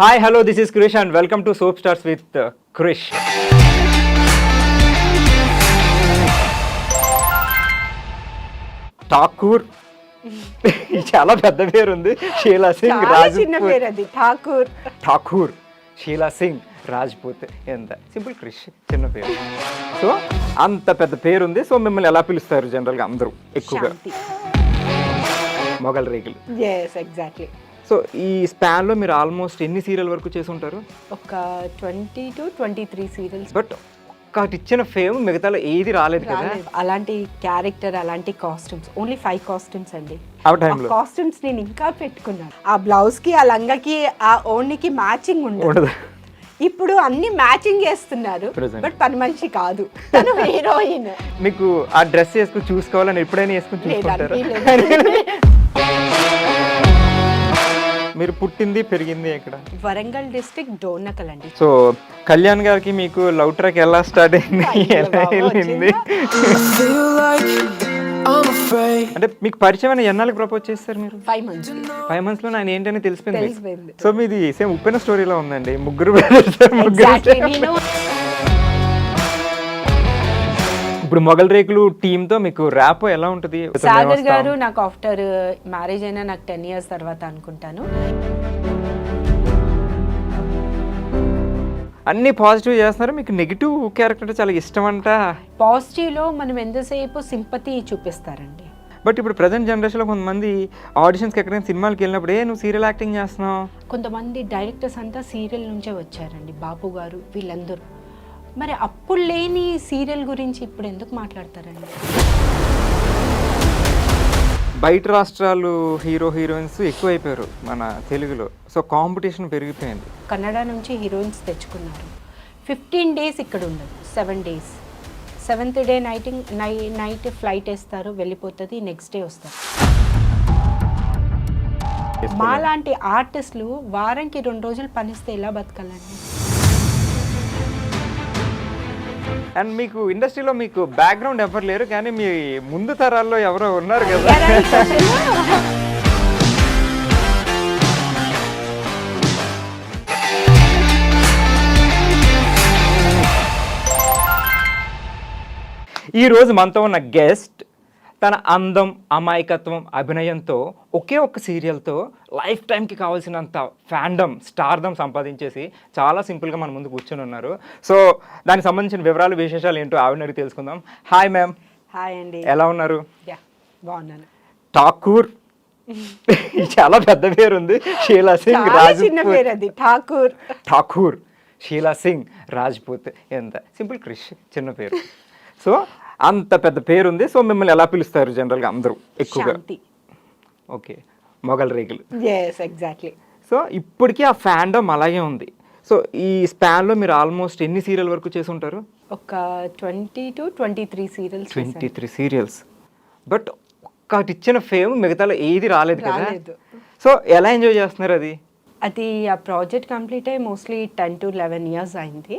Hi, hello, this is Krish and welcome to Soap Stars with Krish. Thakur చాలా పెద్ద పేరు ఉంది. షీలా సింగ్ రాజ్పూత్. ఠాకూర్ షీలా సింగ్ రాజ్పూత్. ఎంత సింపుల్ క్రిష్, చిన్న పేరు. సో అంత పెద్ద పేరు ఉంది. సో మిమ్మల్ని ఎలా పిలుస్తారు జనరల్గా అందరూ ఎక్కువగా? మొగల్ రేకులు. ఎగ్జాక్ట్లీ. సో ఈ స్పాన్లో మీరు ఆల్మోస్ట్ ఎన్ని సీరియల్ వరకు చేసి ఉంటారు? ఒక 20 to 23 సీరియల్స్. బట్ ఒక్కటి ఇచ్చిన ఫేమ్ మిగతాలో ఏది రాలేదు కదా. అలాంటి క్యారెక్టర్, అలాంటి కాస్ట్యూమ్స్, ఓన్లీ 5 కాస్ట్యూమ్స్ అండి. ఆ టైంలో కాస్ట్యూమ్స్ నేను ఇంకా పెట్టుకున్నాను. ఆ బ్లౌజ్ కి, ఆ లంగాకి, ఆ ఓణికి మ్యాచింగ్ ఉండదు. ఇప్పుడు అన్ని మ్యాచింగ్ చేస్తున్నారు. బట్ పని మనిషి కాదు, తను హీరోయిన్. మీకు ఆ డ్రెస్ వేసుకుని చూసుకోవాలని ఎప్పుడైనా వేసుకుని చూసుకుంటారు? మీరు పుట్టింది పెరిగింది ఎక్కడ? వరంగల్ డిస్ట్రిక్ట్ డోర్నకల్ అండి. సో కళ్యాణ్ గారికి మీకు లవ్ ట్రాక్ ఎలా స్టార్ట్ అయింది, ఎలా వెళ్ళింది? అంటే మీకు పరిచయం ఎన్నాళ్ళకి ప్రపోజ్ చేస్తారు మీరు? 5 months. 5 months లో ఆయన ఏంటని తెలిసిపోయింది. తెలిసిపోయింది. సో మీది సేమ్ ఉప్పెన స్టోరీలో ఉందండి, ముగ్గురు ఇప్పుడు మొగల్ రేకులు టీమ్ తో మీకు ర్యాప్ ఎలా ఉంటుంది? సాగర్ గారు నాకు ఆఫ్టర్ మ్యారేజ్ అయినా నాకు 10 years తర్వాత అనుకుంటాను. అన్ని పాజిటివ్ చేస్తున్నారు, మీకు నెగిటివ్ క్యారెక్టర్ చాలా ఇష్టం అంట. పాజిటివ్ లో మనం ఎంతసేపు సింపతి చూపిస్తారండి. బట్ ఇప్పుడు ప్రజెంట్ జనరేషన్లో కొంతమంది ఆడిషన్స్కి ఎక్కడైనా సినిమాలకి వెళ్ళినప్పుడు నువ్వు సీరియల్ యాక్టింగ్ చేస్తున్నావు. కొంతమంది డైరెక్టర్స్ అంతా సీరియల్ నుంచే వచ్చారండి, బాపు గారు వీళ్ళందరూ. మరి అప్పుడు లేని సీరియల్ గురించి ఇప్పుడు ఎందుకు మాట్లాడతారండి? బయట రాష్ట్రాలు హీరోయిన్స్ ఎక్కువైపోయారు మన తెలుగులో. సో కాంపిటీషన్ పెరిగిపోయింది. కన్నడ నుంచి హీరోయిన్స్ తెచ్చుకున్నారు. 15 days ఇక్కడ ఉండదు, 7 days. 7th day night flight వేస్తారు, వెళ్ళిపోతుంది, నెక్స్ట్ డే వస్తారు. మాలాంటి ఆర్టిస్టులు వారానికి 2 రోజులు పనిస్తే ఎలా బతకాలండి? అండ్ మీకు ఇండస్ట్రీలో మీకు బ్యాక్గ్రౌండ్ ఎవరు లేరు, కానీ మీ ముందు తరాల్లో ఎవరో ఉన్నారు కదా. ఈ రోజు మనతో ఉన్న గెస్ట్ తన అందం, అమాయకత్వం, అభినయంతో ఒకే ఒక్క సీరియల్తో లైఫ్ టైంకి కావాల్సినంత ఫ్యాండమ్, స్టార్డమ్ సంపాదించేసి చాలా సింపుల్గా మన ముందు కూర్చొని ఉన్నారు. సో దానికి సంబంధించిన వివరాలు, విశేషాలు ఏంటో ఆవిడ తెలుసుకుందాం. Hi ma'am. హాయ్ అండి. ఎలా ఉన్నారు? బాగున్నాను. ఠాకూర్ చాలా పెద్ద పేరు ఉంది. షీలా సింగ్ రాజ్పూత్. ఠాకూర్ షీలా సింగ్ రాజ్పూత్. ఎంత సింపుల్ క్రిష్, చిన్న పేరు. సో అంత పెద్ద పేరు ఉంది. సో మిమ్మల్ని ఎలా పిలుస్తారు జనరల్గా అందరూ ఎక్కువగా? ఓకే, మొగల్ రేకులు. ఎగ్జాక్ట్లీ. సో ఇప్పటికీ ఆ ఫ్యాండమ్ అలాగే ఉంది. సో ఈ స్పాన్లో మీరు ఆల్మోస్ట్ ఎన్ని సీరియల్ వరకు చేసి ఉంటారు? ఒక 20 to 23 సీరియల్స్. 23 సీరియల్స్. బట్ ఒక్కటి ఇచ్చిన ఫేమ్ మిగతాలో ఏది రాలేదు కదా. సో ఎలా ఎంజాయ్ చేస్తున్నారు అది? ఆ ప్రాజెక్ట్ కంప్లీట్ అయ్యి మోస్ట్లీ 10 to 11 years అయింది.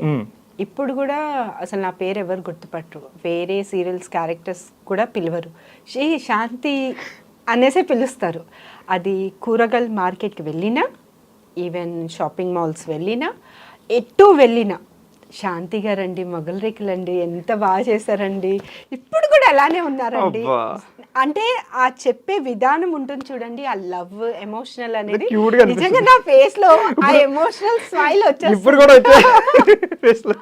ఇప్పుడు కూడా అసలు నా పేరు ఎవరు గుర్తుపట్టరు, వేరే సీరియల్స్ క్యారెక్టర్స్ కూడా పిలవరు, శాంతి అనేసే పిలుస్తారు. అది కూరగాయల మార్కెట్కి వెళ్ళినా, ఈవెన్ షాపింగ్ మాల్స్ వెళ్ళినా, ఎటు వెళ్ళినా శాంతి గారండి, మొగల్ రేకులండి, ఎంత బాగా చేశారండి. ఇప్పుడు కూడా అలానే ఉన్నారండి. అంటే ఆ చెప్పే విధానం ఉంటుంది చూడండి, ఆ లవ్, ఎమోషనల్ అనేది నిజంగా నా ఫేస్ లో ఆ ఎమోషనల్ స్మైల్ వచ్చేస్తుంది.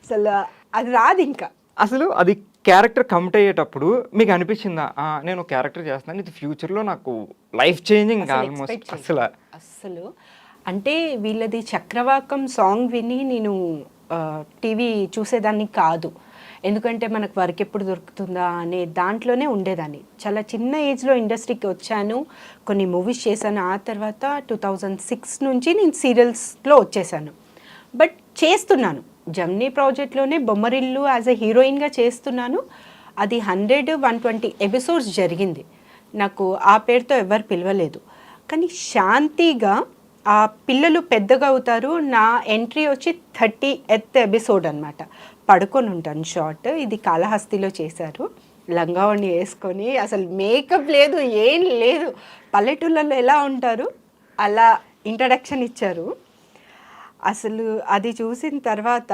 అసలు అది రాదు ఇంకా. అసలు అది క్యారెక్టర్ కమిట్ అయ్యేటప్పుడు మీకు అనిపించిందా నేను క్యారెక్టర్ చేస్తున్నాను, ఇది ఫ్యూచర్లో నాకు లైఫ్ చేంజింగ్ ఆల్మోస్ట్? అసలు అంటే వీళ్ళది చక్రవాకం సాంగ్ విని నేను టీవీ చూసేదాన్ని కాదు. ఎందుకంటే మనకు వర్క్ ఎప్పుడు దొరుకుతుందా అనే దాంట్లోనే ఉండేదాన్ని. చాలా చిన్న ఏజ్లో ఇండస్ట్రీకి వచ్చాను, కొన్ని మూవీస్ చేశాను. ఆ తర్వాత 2006 నుంచి నేను సీరియల్స్లో వచ్చేసాను. బట్ చేస్తున్నాను, జమ్నీ ప్రాజెక్ట్లోనే బొమ్మరిల్లు యాజ్ ఎ హీరోయిన్గా చేస్తున్నాను. అది 100-120 ఎపిసోడ్స్ జరిగింది. నాకు ఆ పేరుతో ఎవరు పిలవలేదు. కానీ శాంతిగా ఆ పిల్లలు పెద్దగా అవుతారు. నా ఎంట్రీ వచ్చి 30th ఎపిసోడ్ అనమాట. పడుకొని ఉంటాను షార్ట్. ఇది కాళహస్తిలో చేశారు, లంగావణి వేసుకొని, అసలు మేకప్ లేదు, ఏం లేదు, పల్లెటూళ్ళలో ఎలా ఉంటారు అలా ఇంట్రడక్షన్ ఇచ్చారు. అసలు అది చూసిన తర్వాత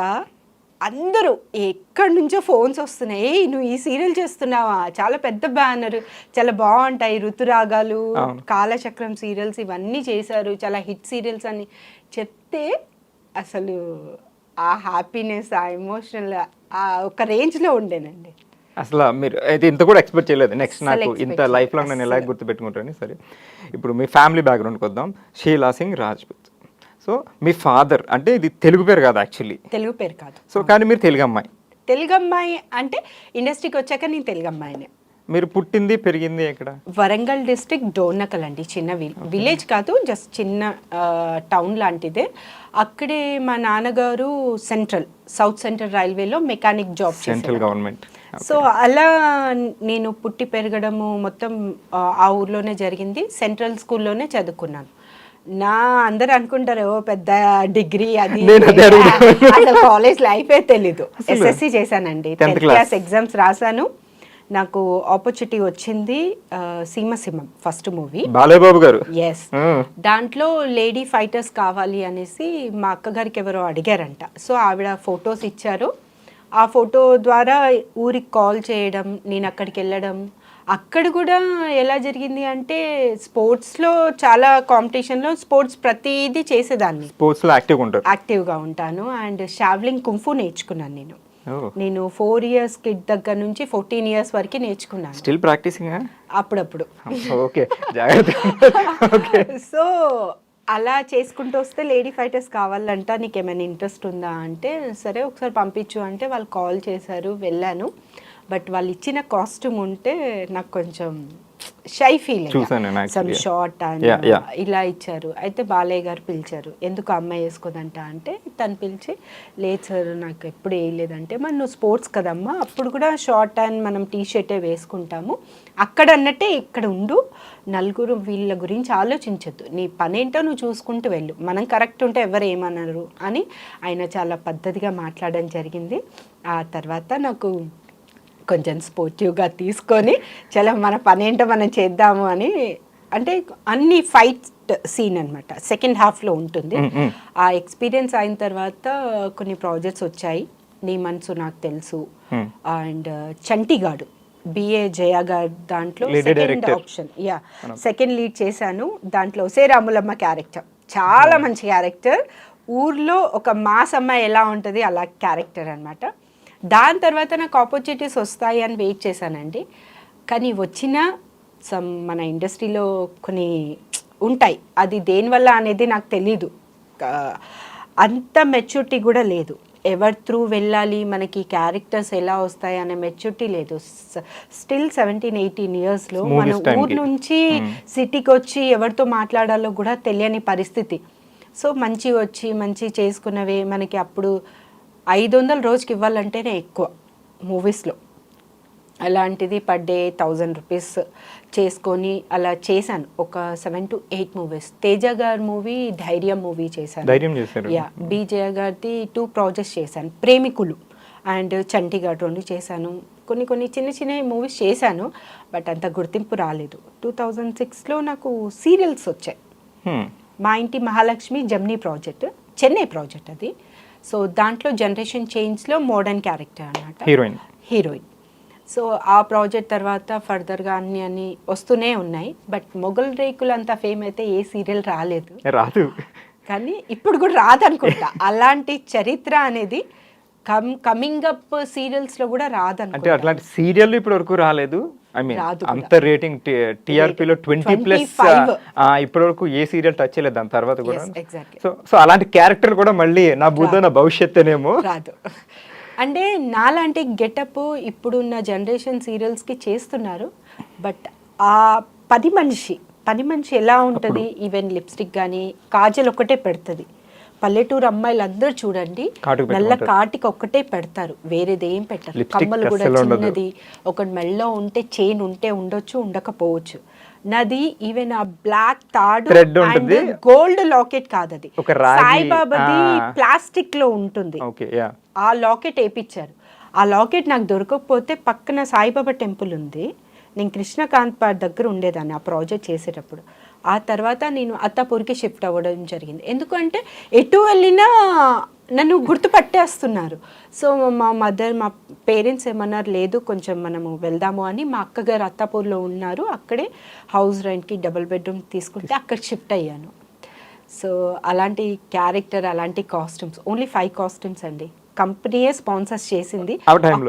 అందరూ ఎక్కడి నుంచో ఫోన్స్ వస్తున్నాయి, "ఏయ్, నువ్వు ఈ సీరియల్ చేస్తున్నావా, చాలా పెద్ద బ్యానర్, చాలా బాగుంటాయి, ఋతురాగాలు, కాలచక్రం సీరియల్స్ ఇవన్నీ చేశారు, చాలా హిట్ సీరియల్స్" అని చెప్తే అసలు ఆ హ్యాపీనెస్, ఆ ఎమోషనల్ ఆ ఒక రేంజ్లో ఉండేనండి. అసలు మీరు అయితే ఇంత కూడా ఎక్స్పెక్ట్ చేయలేదు నెక్స్ట్ నాకు అస్సలు ఇంత expect లైఫ్ లాంగ్ నేను ఎలా గుర్తుపెట్టుకుంటానని. సరే, ఇప్పుడు మీ ఫ్యామిలీ బ్యాక్గ్రౌండ్కి వద్దాం. షీలా సింగ్ రాజ్పుత్. సో మీ ఫాదర్ అంటే ఇది తెలుగు పేరు కాదు యాక్చువల్లీ. తెలుగు పేరు కాదు. సో కానీ మీరు తెలుగు అమ్మాయి. తెలుగు అమ్మాయి అంటే ఇండస్ట్రీకి వచ్చాక నేను తెలుగు అమ్మాయినే. మీరు పుట్టింది పెరిగింది ఎక్కడ? వరంగల్ డిస్ట్రిక్ట్ డోర్నకల్ అండి, చిన్న విలేజ్ కాదు, జస్ట్ చిన్న టౌన్ లాంటిదే. అక్కడే మా నాన్నగారు సౌత్ సెంట్రల్ రైల్వేలో mechanic job central government. So అలా నేను పుట్టి పెరగడము మొత్తం ఆ ఊర్లోనే జరిగింది. సెంట్రల్ స్కూల్లోనే చదువుకున్నాను. అందరు అనుకుంటారు ఓ పెద్ద డిగ్రీ అది, అసలు కాలేజ్ లైఫే తెలీదు. ఎస్ఎస్సి చేశానండి, 10th క్లాస్ ఎగ్జామ్స్ రాశాను. నాకు ఆపర్చునిటీ వచ్చింది సీమసింహం ఫస్ట్ మూవీ, బాలయ్యబాబు గారు. ఎస్, దాంట్లో లేడీ ఫైటర్స్ కావాలి అనేసి మా అక్కగారికి ఎవరో అడిగారంట. సో ఆవిడ ఫొటోస్ ఇచ్చారు. ఆ ఫోటో ద్వారా ఊరికి కాల్ చేయడం, నేను అక్కడికి వెళ్ళడం. అక్కడ కూడా ఎలా జరిగింది అంటే స్పోర్ట్స్లో చాలా కాంపిటీషన్లో స్పోర్ట్స్ ప్రతిదీ చేసేదాన్ని, స్పోర్ట్స్లో యాక్టివ్గా ఉంటాను. అండ్ షావ్లింగ్ కుంఫు నేర్చుకున్నాను నేను 4 years కిడ్ దగ్గర నుంచి 14 years వరకు నేర్చుకున్నాను. స్టిల్ ప్రాక్టీసింగ్ అప్పుడప్పుడు. ఓకే, జాగ్రత్త. సో అలా చేసుకుంటూ వస్తే లేడీ ఫైటర్స్ కావాలంట, నీకు ఏమైనా ఇంట్రెస్ట్ ఉందా అంటే, సరే ఒకసారి పంపించు అంటే వాళ్ళు కాల్ చేశారు, వెళ్ళాను. బట్ వాళ్ళు ఇచ్చిన కాస్ట్యూమ్ ఉంటే నాకు కొంచెం shy feel, some short and ఇలా ఇచ్చారు. అయితే బాలయ్య గారు పిలిచారు, ఎందుకు అమ్మాయి వేసుకోదంట అంటే, తను పిలిచి, లేదు సార్ నాకు ఎప్పుడు వేయలేదంటే, మరి నువ్వు స్పోర్ట్స్ కదమ్మా, అప్పుడు కూడా షార్ట్ అండ్ మనం టీషర్టే వేసుకుంటాము, అక్కడ అన్నట్టే ఇక్కడ ఉండు, నలుగురు వీళ్ళ గురించి ఆలోచించద్దు, నీ పనేంటో నువ్వు చూసుకుంటూ వెళ్ళు, మనం కరెక్ట్ ఉంటే ఎవరు ఏమన్నారు అని ఆయన చాలా పద్ధతిగా మాట్లాడడం జరిగింది. ఆ తర్వాత నాకు కొంచెం స్పోర్టివ్గా తీసుకొని చాలా మన పనేంటో మనం చేద్దాము అని, అంటే అన్ని ఫైట్ సీన్ అనమాట సెకండ్ హాఫ్లో ఉంటుంది. ఆ ఎక్స్పీరియన్స్ అయిన తర్వాత కొన్ని ప్రాజెక్ట్స్ వచ్చాయి. నీ మనసు నాకు తెలుసు అండ్ చంటిగాడు, బిఏ జయ గారు దాంట్లో సెకండ్ ఆప్షన్, సెకండ్ లీడ్ చేశాను. దాంట్లో రాములమ్మ క్యారెక్టర్ చాలా మంచి క్యారెక్టర్, ఊర్లో ఒక మాస్ అమ్మాయి ఎలా ఉంటుంది అలా క్యారెక్టర్ అనమాట. దాని తర్వాత నాకు ఆపర్చునిటీస్ వస్తాయి అని వెయిట్ చేశానండి. కానీ వచ్చిన మన ఇండస్ట్రీలో కొన్ని ఉంటాయి, అది దేనివల్ల అనేది నాకు తెలీదు, అంత మెచ్యూరిటీ కూడా లేదు, ఎవరి త్రూ వెళ్ళాలి, మనకి క్యారెక్టర్స్ ఎలా వస్తాయి అనే మెచ్యూరిటీ లేదు. స్టిల్ 17-18 yearsలో మన ఊరు నుంచి సిటీకి వచ్చి ఎవరితో మాట్లాడాలో కూడా తెలియని పరిస్థితి. సో మంచి వచ్చి మంచి చేసుకున్నవే మనకి అప్పుడు 500 రోజుకి ఇవ్వాలంటేనే ఎక్కువ మూవీస్లో, అలాంటిది పర్ డే 1000 rupees చేసుకొని అలా చేశాను. ఒక 7 to 8 movies. తేజ గారి మూవీ ధైర్యం మూవీ చేశాను, బీజయ గారిది 2 projects చేశాను, ప్రేమికులు అండ్ చంటిగాడు 2 చేశాను. కొన్ని చిన్న మూవీస్ చేశాను, బట్ అంత గుర్తింపు రాలేదు. 2006లో నాకు సీరియల్స్ వచ్చాయి. మా ఇంటి Mahalakshmi Gemini project, Chennai project అది. సో దాంట్లో జనరేషన్ చేంజ్లో మోడర్న్ క్యారెక్టర్ అన్నమాట, హీరోయిన్. సో ఆ ప్రాజెక్ట్ తర్వాత ఫర్దర్గా అన్ని వస్తూనే ఉన్నాయి. బట్ మొగల్ రేకులు అంత ఫేమ్ అయితే ఏ సీరియల్ రాదు, కానీ ఇప్పుడు కూడా రాదనుకుంటా. అలాంటి చరిత్ర అనేది కమింగ్ అప్ సీరియల్స్లో కూడా రాదనుకుంటా. అంటే అట్లాంటి సీరియల్ ఇప్పటి వరకు రాలేదు. ఐ మీన్ అంత రేటింగ్ టీఆర్పీలో 20+ ఇప్పటి వరకు ఏ సీరియల్ టచ్ చేయలేదు దాని తర్వాత కూడా. సో అలాంటి క్యారెక్టర్ కూడా మళ్ళీ నా బుద్ధ నా భవిష్యత్తేనేమో రాదు. అంటే నాలాంటి గెటప్ ఇప్పుడున్న జనరేషన్ సీరియల్స్కి చేస్తున్నారు, బట్ ఆ పని మనిషి ఎలా ఉంటుంది, ఈవెన్ లిప్స్టిక్ కానీ కాజల్ ఒకటే పెడుతుంది. పల్లెటూరు అమ్మాయిలు అందరూ చూడండి, నల్ల కాటికి ఒక్కటే పెడతారు, వేరేది ఏం పెట్టరు. కమ్మలు కూడా చిన్నది, ఒక మెళ్ళో ఉంటే చైన్ ఉంటే ఉండొచ్చు, ఉండకపోవచ్చు. నాది ఈవెన్ ఆ బ్లాక్ తాడు అండ్ గోల్డ్ లాకెట్ కాదు, అది సాయిబాబాది ప్లాస్టిక్ లో ఉంటుంది. ఆ లాకెట్ వేయించారు. ఆ లాకెట్ నాకు దొరకకపోతే పక్కన సాయిబాబా టెంపుల్ ఉంది, నేను కృష్ణకాంత్ పార్క్ దగ్గర ఉండేదాన్ని ఆ ప్రాజెక్ట్ చేసేటప్పుడు. ఆ తర్వాత నేను అత్తాపూర్కి షిఫ్ట్ అవ్వడం జరిగింది. ఎందుకంటే ఎటు వెళ్ళినా నన్ను గుర్తుపట్టేస్తున్నారు. సో మా పేరెంట్స్ ఏమన్నారు, లేదు కొంచెం మనము వెళ్దాము అని. మా అక్కగారు అత్తాపూర్లో ఉన్నారు, అక్కడే హౌస్ రెంట్కి డబుల్ బెడ్రూమ్ తీసుకుంటే అక్కడ షిఫ్ట్ అయ్యాను. సో అలాంటి క్యారెక్టర్, అలాంటి కాస్ట్యూమ్స్, ఓన్లీ 5 కాస్ట్యూమ్స్ అండి, కంపెనీయే స్పాన్సర్స్ చేసింది.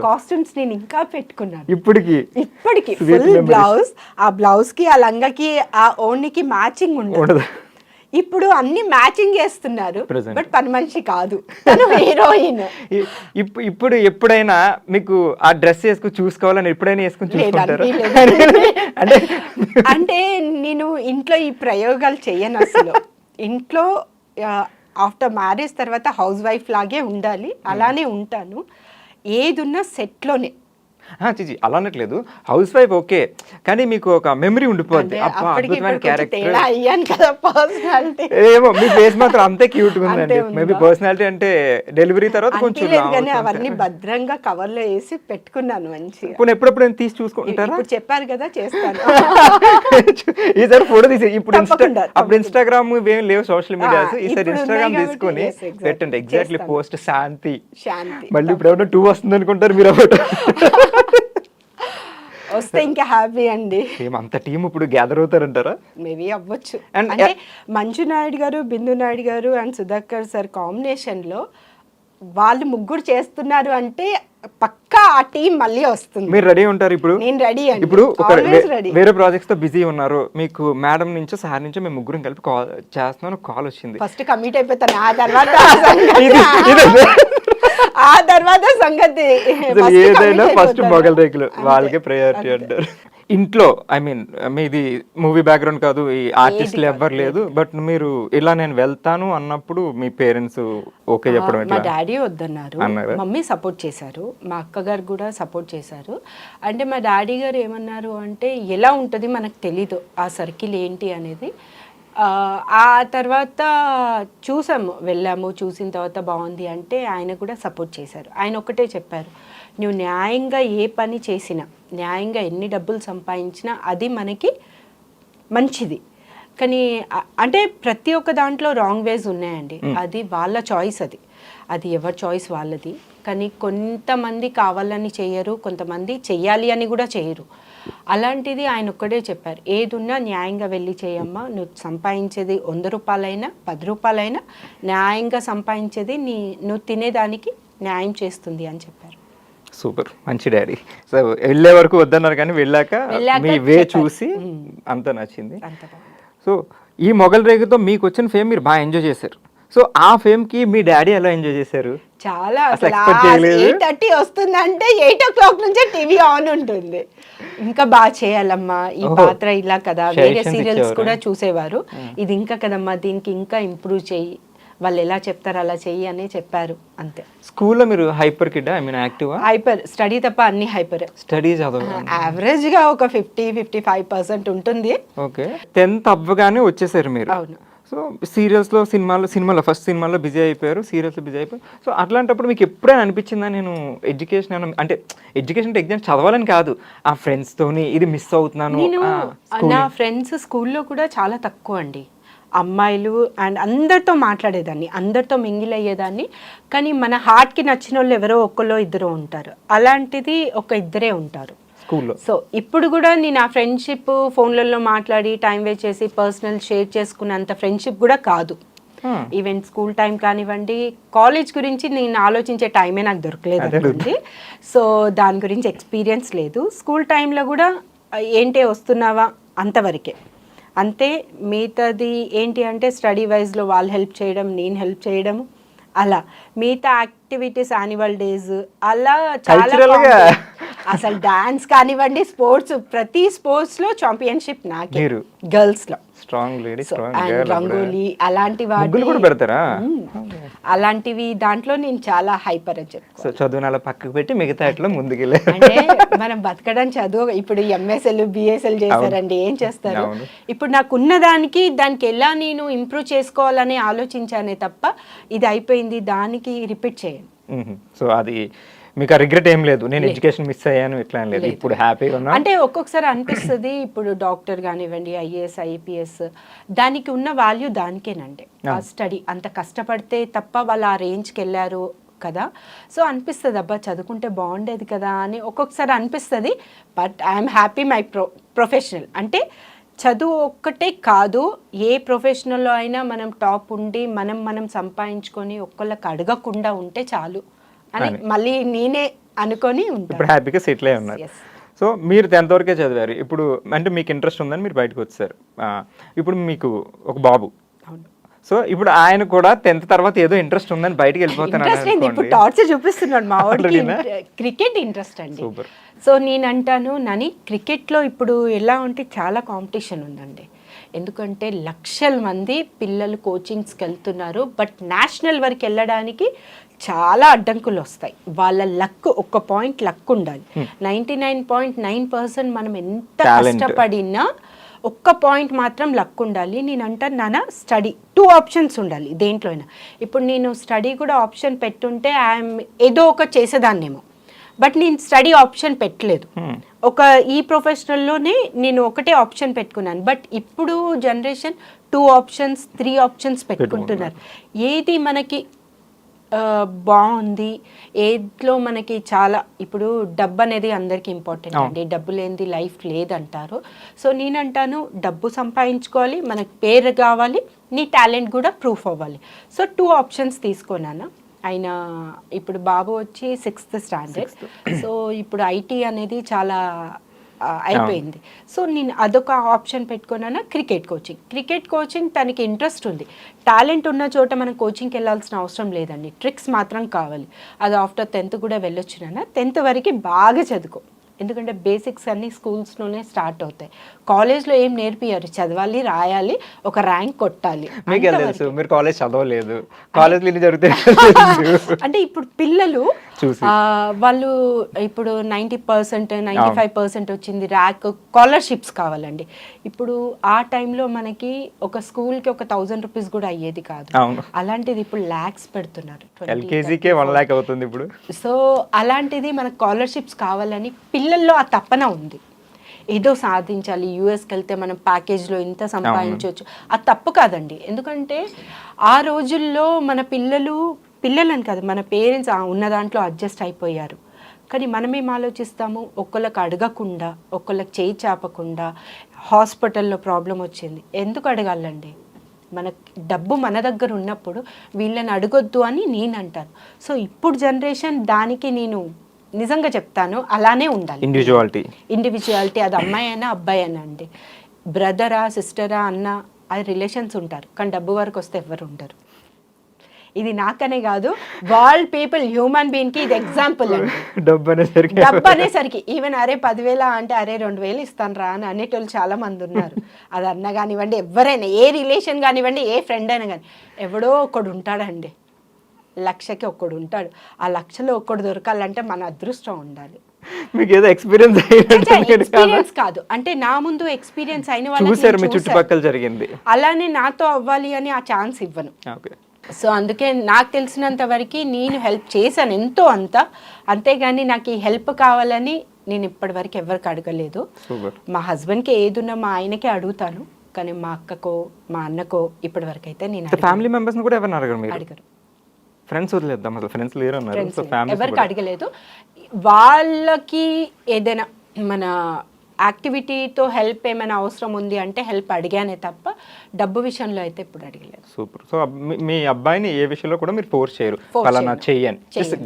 కాస్ట్యూమ్స్ నేను ఇంకా పెట్టుకున్నాను ఇప్పటికి ఫుల్ బ్లౌజ్, ఆ బ్లౌజ్ కి ఆ లంగాకి ఆ ఓణికి మ్యాచింగ్ ఉండదు. ఇప్పుడు అన్ని మ్యాచింగ్ చేస్తున్నారు, బట్ పని మనిషి కాదు, తను హీరోయిన్. ఇప్పుడు ఎప్పుడైనా మీకు ఆ డ్రెస్ వేసుకుని చూసుకోవాలని ఎప్పుడైనా వేసుకుని అంటే నేను ఇంట్లో ఈ ప్రయోగాలు చెయ్యను అసలు. ఇంట్లో ఆఫ్టర్ మ్యారేజ్ తర్వాత హౌస్ వైఫ్ లాగే ఉండాలి, అలానే ఉంటాను. ఏదున్నా సెట్లోనే. చిచి అలా అనట్లేదు, హౌస్ వైఫ్ ఓకే, కానీ మీకు ఒక మెమరీ ఉండిపోద్ది. ఏమో మీ ఫేస్ మాత్రం అంతే క్యూట్ గా ఉందండి. మేబీ పర్సనాలిటీ అంటే డెలివరీ తర్వాత కొంచెం అవన్నీ భద్రంగా కవర్ లో వేసి పెట్టుకున్నాను మంచిగా. ఇప్పుడు ఎప్పుడప్పుడు తీసి చూసుకుంటారా? చెప్పారు కదా, చేస్తాను. ఈసారి ఫోటో తీసి అప్పుడు ఇన్స్టాగ్రామ్ ఏం లేవు సోషల్ మీడియాస్, ఈసారి ఇన్స్టాగ్రామ్ తీసుకొని పెట్టండి. ఎగ్జాక్ట్లీ పోస్ట్ శాంతి. మళ్ళీ ఇప్పుడు ఏమన్నా 2 వస్తుంది అనుకుంటారు మీరు. వస్తే ఇంకా హ్యాపీ అండి. అంత టీం ఇప్పుడు గ్యాదర్ అవుతారంటారా? మేబీ అవ్వచ్చు. అంటే మంజు నాయుడు గారు, బిందు నాయుడు గారు అండ్ సుధాకర్ సార్ కాంబినేషన్ లో వాళ్ళు ముగ్గురు చేస్తున్నారు అంటే పక్కా ఆ టీం మళ్ళీ వస్తుంది. మీరు రెడీ ఉంటారు ఇప్పుడు? నేను రెడీ అండి. ఇప్పుడు వేరే ప్రాజెక్ట్స్ తో బిజీ ఉన్నారు, మీకు మేడం నుంచో సార్ నుంచో మేము ముగ్గురం కలిపి కాల్ చేస్తున్నాను, కాల్ వచ్చింది. ఫస్ట్ కమిట్ అయిపోతాను, ఆ తర్వాత సంగతి ఏదైనా ఫస్ట్ మొగల్ రేకులు వాళ్ళకే ప్రయారిటీ అంటారు. ఇంట్లో ఐ మీన్ మీది మూవీ బ్యాక్గ్రౌండ్ కాదు, ఈ ఆర్టిస్టులు ఎవ్వరు లేదు, బట్ మీరు ఇలా నేను వెళ్తాను అన్నప్పుడు మీ పేరెంట్స్ ఓకే చెప్పడం? మా డాడీ వద్దన్నారు, మమ్మీ సపోర్ట్ చేశారు, మా అక్కగారు కూడా సపోర్ట్ చేశారు. అంటే మా డాడీ గారు ఏమన్నారు అంటే, ఎలా ఉంటుంది మనకు తెలీదు ఆ సర్కిల్ ఏంటి అనేది. ఆ తర్వాత వెళ్ళాము, చూసిన తర్వాత బాగుంది అంటే ఆయన కూడా సపోర్ట్ చేశారు. ఆయన ఒక్కటే చెప్పారు, నువ్వు న్యాయంగా ఏ పని చేసినా, న్యాయంగా ఎన్ని డబ్బులు సంపాదించినా అది మనకి మంచిది. కానీ అంటే ప్రతి ఒక్క దాంట్లో రాంగ్ వేస్ ఉన్నాయండి, అది వాళ్ళ చాయిస్, అది ఎవరి చాయిస్ వాళ్ళది. కానీ కొంతమంది కావాలని చేయరు, కొంతమంది చెయ్యాలి అని కూడా చేయరు. అలాంటిది ఆయన ఒక్కడే చెప్పారు, ఏదున్నా న్యాయంగా వెళ్ళి చేయమ్మా, నువ్వు సంపాదించేది 100 రూపాయలైనా 10 రూపాయలైనా న్యాయంగా సంపాదించేది నువ్వు తినేదానికి న్యాయం చేస్తుంది అని చెప్పారు. సూపర్, మంచి డాడీ. సో వెళ్ళే వరకు వద్దన్నారు, కానీ వెళ్ళాక మీ వే చూసి అంత నచ్చింది. సో ఈ మొగల్ రేగుతో మీకు వచ్చిన ఫేమ్ మీరు బాగా ఎంజాయ్ చేశారు. సో ఆ ఫేమ్ కి మీ డాడీ ఎలా ఎంజాయ్ చేశారు? చాలా. 8:30 వస్తుందంటే 8 o'clock నుంచే టీవీ ఆన్ ఉంటుంది. ఇంకా బాగా చేయాలమ్మా, ఈ పాత్ర ఇలా కదా, వేరే సీరియల్స్ కూడా చూసేవారు, ఇది ఇంకా కదమ్మా, దీనికి ఇంకా ఇంప్రూవ్ చెయ్యి, వాళ్ళు ఎలా చెప్తారు అలా చెయ్యి అని చెప్పారు, అంతే. స్కూల్లో మీరు hyper kid? I mean active? Hyper, study తప్ప అన్ని హైపర్. స్టడీ యావరేజ్ గా ఒక 50-55% ఉంటుంది. ఓకే, 10th అవ్వగానే వచ్చేసారు మీరు. అవును. సో సీరియల్స్లో, సినిమాలో ఫస్ట్ సినిమాలో బిజీ అయిపోయారు, సీరియల్స్లో బిజీ అయిపోయారు. సో అట్లాంటప్పుడు మీకు ఎప్పుడైనా అనిపించిందా, నేను ఎడ్యుకేషన్ అంటే ఎగ్జామ్స్ చదవాలని కాదు, ఆ ఫ్రెండ్స్తోని ఇది మిస్ అవుతున్నాను? నా ఫ్రెండ్స్ స్కూల్లో కూడా చాలా తక్కువ అండి, అమ్మాయిలు అండ్ అందరితో మాట్లాడేదాన్ని, అందరితో మింగిల్ అయ్యేదాన్ని. కానీ మన హార్ట్కి నచ్చిన వాళ్ళు ఎవరో ఒక్కలో ఇద్దరు ఉంటారు, అలాంటిది ఒక ఇద్దరే ఉంటారు స్కూల్లో. సో ఇప్పుడు కూడా నేను ఆ ఫ్రెండ్షిప్ ఫోన్లలో మాట్లాడి టైం వేస్ట్ చేసి పర్సనల్ షేర్ చేసుకున్నంత ఫ్రెండ్షిప్ కూడా కాదు. ఈవెన్ స్కూల్ టైం కానివ్వండి, కాలేజ్ గురించి నేను ఆలోచించే టైమే నాకు దొరకలేదు అనుకోండి. సో దాని గురించి ఎక్స్పీరియన్స్ లేదు. స్కూల్ టైంలో కూడా ఏంటి వస్తున్నావా అంతవరకే, అంతే. మిగతాది ఏంటి అంటే స్టడీ వైజ్లో వాళ్ళు హెల్ప్ చేయడం, నేను హెల్ప్ చేయడం, అలా మిగతా యాక్టివిటీస్, యాన్యువల్ డేస్ అలా చాలా. అసలు డాన్స్ కానివ్వండి, స్పోర్ట్స్, ప్రతి స్పోర్ట్స్లో ఛాంపియన్షిప్ నాకే, గర్ల్స్లో. రంగోలీ అలాంటి వాటి కూడా పెడతారా? అలాంటివి దాంట్లో నేను చాలా హైపర్ అని చెప్పుకో. చదువు అలా పక్కకు పెట్టి మిగతా ఇట్లా ముందుకెళ్ళి, అంటే మనం బతకడం చదువు. ఇప్పుడు ఎంఎస్ఎల్ బిఎస్ఎల్ చేశారండి, ఏం చేస్తారు? ఇప్పుడు నాకున్న దానికి ఎలా నేను ఇంప్రూవ్ చేసుకోవాలని ఆలోచించానే తప్ప ఇది అయిపోయింది దానికి రిపీట్ చేయండి. సో అది మీకు ఆ రిగ్రెట్ ఏం లేదు, నేను ఎడ్యుకేషన్ మిస్ అయ్యాను ఇట్లా ఏం లేదు, ఇప్పుడు హ్యాపీగా ఉన్నా? అంటే ఒక్కొక్కసారి అనిపిస్తుంది ఇప్పుడు డాక్టర్ కానివ్వండి, ఐఏఎస్, ఐపీఎస్, దానికి ఉన్న వాల్యూ దానికేనండి. ఆ స్టడీ అంత కష్టపడితే తప్ప వాళ్ళు ఆ రేంజ్కి వెళ్ళారు కదా. సో అనిపిస్తుంది అబ్బా చదువుకుంటే బాగుండేది కదా అని ఒక్కొక్కసారి అనిపిస్తుంది. But I'm happy my professional. అంటే చదువు ఒక్కటే కాదు, ఏ ప్రొఫెషనల్లో అయినా మనం టాప్ ఉండి మనం సంపాదించుకొని ఒక్కళ్ళకి అడగకుండా ఉంటే చాలు అని మళ్ళీ నేనే అనుకొని ఉంటాను. ఇప్పుడు హ్యాపీగా సెటిల్ అయి ఉన్నారు. సో మీరు 10th వరకే చదివారు, ఇప్పుడు అంటే మీకు ఇంట్రెస్ట్ ఉందని మీరు బయటకు వచ్చారు. ఇప్పుడు మీకు ఒక బాబు. సో ఇప్పుడు ఆయన కూడా 10th తర్వాత ఏదో ఇంట్రెస్ట్ ఉందని బయటకు వెళ్ళిపోతాను. ఇప్పుడు టార్చర్ చూపిస్తున్నాడు మా వాడికి. క్రికెట్ ఇంట్రెస్ట్ అండి. సో నేను అంటాను నాని, క్రికెట్లో ఇప్పుడు ఎలా ఉంటే చాలా కాంపిటీషన్ ఉందండి. ఎందుకంటే లక్షల మంది పిల్లలు కోచింగ్స్కి వెళ్తున్నారు. బట్ నేషనల్ వరకు వెళ్ళడానికి చాలా అడ్డంకులు వస్తాయి. వాళ్ళ లక్, ఒక్క పాయింట్ లక్ ఉండాలి. 99.9% మనం ఎంత కష్టపడినా ఒక్క పాయింట్ మాత్రం లక్ ఉండాలి. నేను అంటాను నాన్న, స్టడీ 2 ఆప్షన్స్ ఉండాలి దేంట్లో అయినా. ఇప్పుడు నేను స్టడీ కూడా ఆప్షన్ పెట్టుంటే ఐఎమ్ ఏదో ఒక చేసేదాన్నేమో. బట్ నేను స్టడీ ఆప్షన్ పెట్టలేదు. ఈ ప్రొఫెషనల్లోనే నేను ఒకటే ఆప్షన్ పెట్టుకున్నాను. బట్ ఇప్పుడు జనరేషన్ 2 ఆప్షన్స్ 3 ఆప్షన్స్ పెట్టుకుంటున్నారు. ఏది మనకి బాగుంది, ఏట్లో మనకి చాలా, ఇప్పుడు డబ్బు అనేది అందరికీ ఇంపార్టెంట్ అండి. డబ్బు లేనిది లైఫ్ లేదంటారు. సో నేనంటాను డబ్బు సంపాదించుకోవాలి, మనకు పేరు కావాలి, నీ టాలెంట్ కూడా ప్రూఫ్ అవ్వాలి. సో 2 ఆప్షన్స్ తీసుకున్నాను. ఆయన ఇప్పుడు బాబు వచ్చి 6th స్టాండర్డ్. సో ఇప్పుడు ఐటీ అనేది చాలా అయిపోయింది. సో నేను అదొక ఆప్షన్ పెట్టుకున్నాను. క్రికెట్ కోచింగ్ తనకి ఇంట్రెస్ట్ ఉంది. టాలెంట్ ఉన్న చోట మనం కోచింగ్కి వెళ్ళాల్సిన అవసరం లేదండి. ట్రిక్స్ మాత్రం కావాలి. అది ఆఫ్టర్ 10th కూడా వెళ్ళొచ్చు నాన్న. 10th వరకు బాగా చదువుకో, ఎందుకంటే బేసిక్స్ అన్నీ స్కూల్స్లోనే స్టార్ట్ అవుతాయి. కాలేజ్లో ఏం నేర్పియారు, చదవాలి, రాయాలి, ఒక ర్యాంక్ కొట్టాలి. మీకు తెలుసు మీరు కాలేజ్ చదవలేదు, కాలేజ్లో ఇన్ని జరుగుతాయి. అంటే ఇప్పుడు పిల్లలు వాళ్ళు ఇప్పుడు 90%, 95% వచ్చింది, ర్యాంక్, స్కాలర్షిప్స్ కావాలండి. ఇప్పుడు ఆ టైంలో మనకి ఒక స్కూల్కి ఒక 1000 రూపీస్ కూడా అయ్యేది కాదు. అలాంటిది ఇప్పుడు లాక్స్ పెడుతున్నారు. LKGకే 1 lakh అవుతుంది ఇప్పుడు. సో అలాంటిది మనకు స్కాలర్షిప్స్ కావాలని పిల్లల్లో ఆ తపన ఉంది. ఏదో సాధించాలి, యూఎస్కి వెళ్తే మనం ప్యాకేజ్లో ఇంత సంపాదించవచ్చు. అది తప్పు కాదండి. ఎందుకంటే ఆ రోజుల్లో మన పిల్లలని కాదు, మన పేరెంట్స్ ఉన్న దాంట్లో అడ్జస్ట్ అయిపోయారు. కానీ మనమేం ఆలోచిస్తాము, ఒకళ్ళకి అడగకుండా, ఒకళ్ళకి చేయి చాపకుండా, హాస్పిటల్లో ప్రాబ్లం వచ్చింది ఎందుకు అడగాలండి? మన డబ్బు మన దగ్గర ఉన్నప్పుడు వీళ్ళని అడగొద్దు అని నేను అంటాను. సో ఇప్పుడు జనరేషన్ దానికి నేను నిజంగా చెప్తాను, అలానే ఉండాలి. ఇండివిజువాలిటీ అది అమ్మాయి అయినా అబ్బాయి అయినా అండి. బ్రదరా, సిస్టరా, అన్న, అది రిలేషన్స్ ఉంటారు. కానీ డబ్బు వరకు వస్తే ఎవరు ఉండరు. ఇది నాకనే కాదు, వరల్డ్ పీపుల్, హ్యూమన్ బీయింగ్కి ఇది ఎగ్జాంపుల్ అండి. డబ్బు అనేసరికి ఈవెన్ అరే 10,000 అంటే అరే 2,000 ఇస్తాను రా అని అనేటోళ్ళు చాలా మంది ఉన్నారు. అది అన్న కానివ్వండి, ఎవరైనా, ఏ రిలేషన్ కానివ్వండి, ఏ ఫ్రెండ్ అయినా కానీ, ఎవడో ఒకడు ఉంటాడండి. 1,00,000కి ఒక్కడు ఉంటాడు. ఆ 1,00,000లో ఒక్కడు దొరకాలంటే మన అదృష్టం ఉండాలి. మీకు ఏదో ఎక్స్పీరియన్స్ కాదు, అంటే నా ముందు ఎక్స్పీరియన్స్ అయిన వాళ్ళు చుట్టుపక్కల జరిగింది, అలానే నాతో అవ్వాలి అని ఆ ఛాన్స్ ఇవ్వను. సో అందుకే నాకు తెలిసినంత వరకు నేను హెల్ప్ చేశాను ఎంతో అంతేగాని నాకు ఈ హెల్ప్ కావాలని నేను ఇప్పటి వరకు ఎవరికి అడగలేదు. మా హస్బెండ్కి ఏదున్నా మా ఆయనకే అడుగుతాను, కానీ మా అక్కకో మా అన్నకో ఇప్పటి వరకు అయితే నేను ఫ్యామిలీ మెంబర్స్ కూడా ఎవరిని అడగరు. ఫ్రెండ్స్ వదిలేద్దాం, అసలు ఫ్రెండ్స్ లేరు అన్నారు. ఎవరికి అడగలేదు. వాళ్ళకి ఏదైనా మన యాక్టివిటీతో హెల్ప్ ఏమైనా అవసరం ఉంది అంటే హెల్ప్ అడిగానే తప్ప డబ్బు విషయంలో అయితే ఇప్పుడు అడగలేదు. సూపర్. సో మీ అబ్బాయిని ఏ విషయంలో కూడా మీరు ఫోర్స్ చేయరు, ఫలానా చెయ్యని,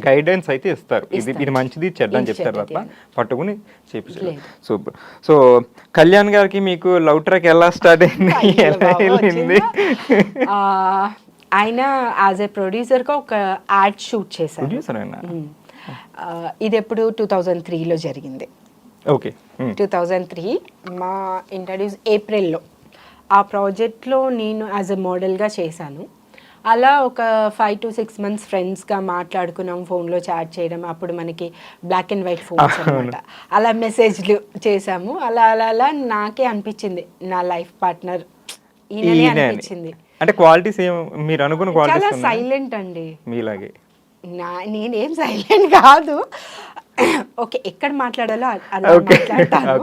గైడెన్స్ అయితే ఇస్తారు, ఇది మంచిది చెడ్డ అని చెప్తారు తప్ప పట్టుకుని చేపించారు. సూపర్. సో కళ్యాణ్ గారికి మీకు లవ్ ట్రాక్ ఎలా స్టార్ట్ అయింది? ఆయన యాజ్ ఏ ప్రొడ్యూసర్గా ఒక యాడ్ షూట్ చేశారు. ఇది ఎప్పుడు 2003లో జరిగింది. ఓకే. 2003 మా ఇంట్రడ్యూస్ ఏప్రిల్లో ఆ ప్రాజెక్ట్లో నేను యాజ్ ఎ మోడల్గా చేశాను. అలా ఒక 5 to 6 months ఫ్రెండ్స్గా మాట్లాడుకున్నాం, ఫోన్లో చాట్ చేయడం. అప్పుడు మనకి బ్లాక్ అండ్ వైట్ ఫోన్స్ అనమాట. అలా మెసేజ్లు చేసాము. అలా అలా అలా నాకే అనిపించింది నా లైఫ్ పార్ట్నర్ ఈయననే అనిపించింది. అంటే క్వాలిటీస్ మీరు అనుకున్న క్వాలిటీస్? చాలా సైలెంట్ అండి, మీలాగే నేనేం సైలెంట్ కాదు. ఓకే, ఎక్కడ మాట్లాడాలో అలా మాట్లాడతాను.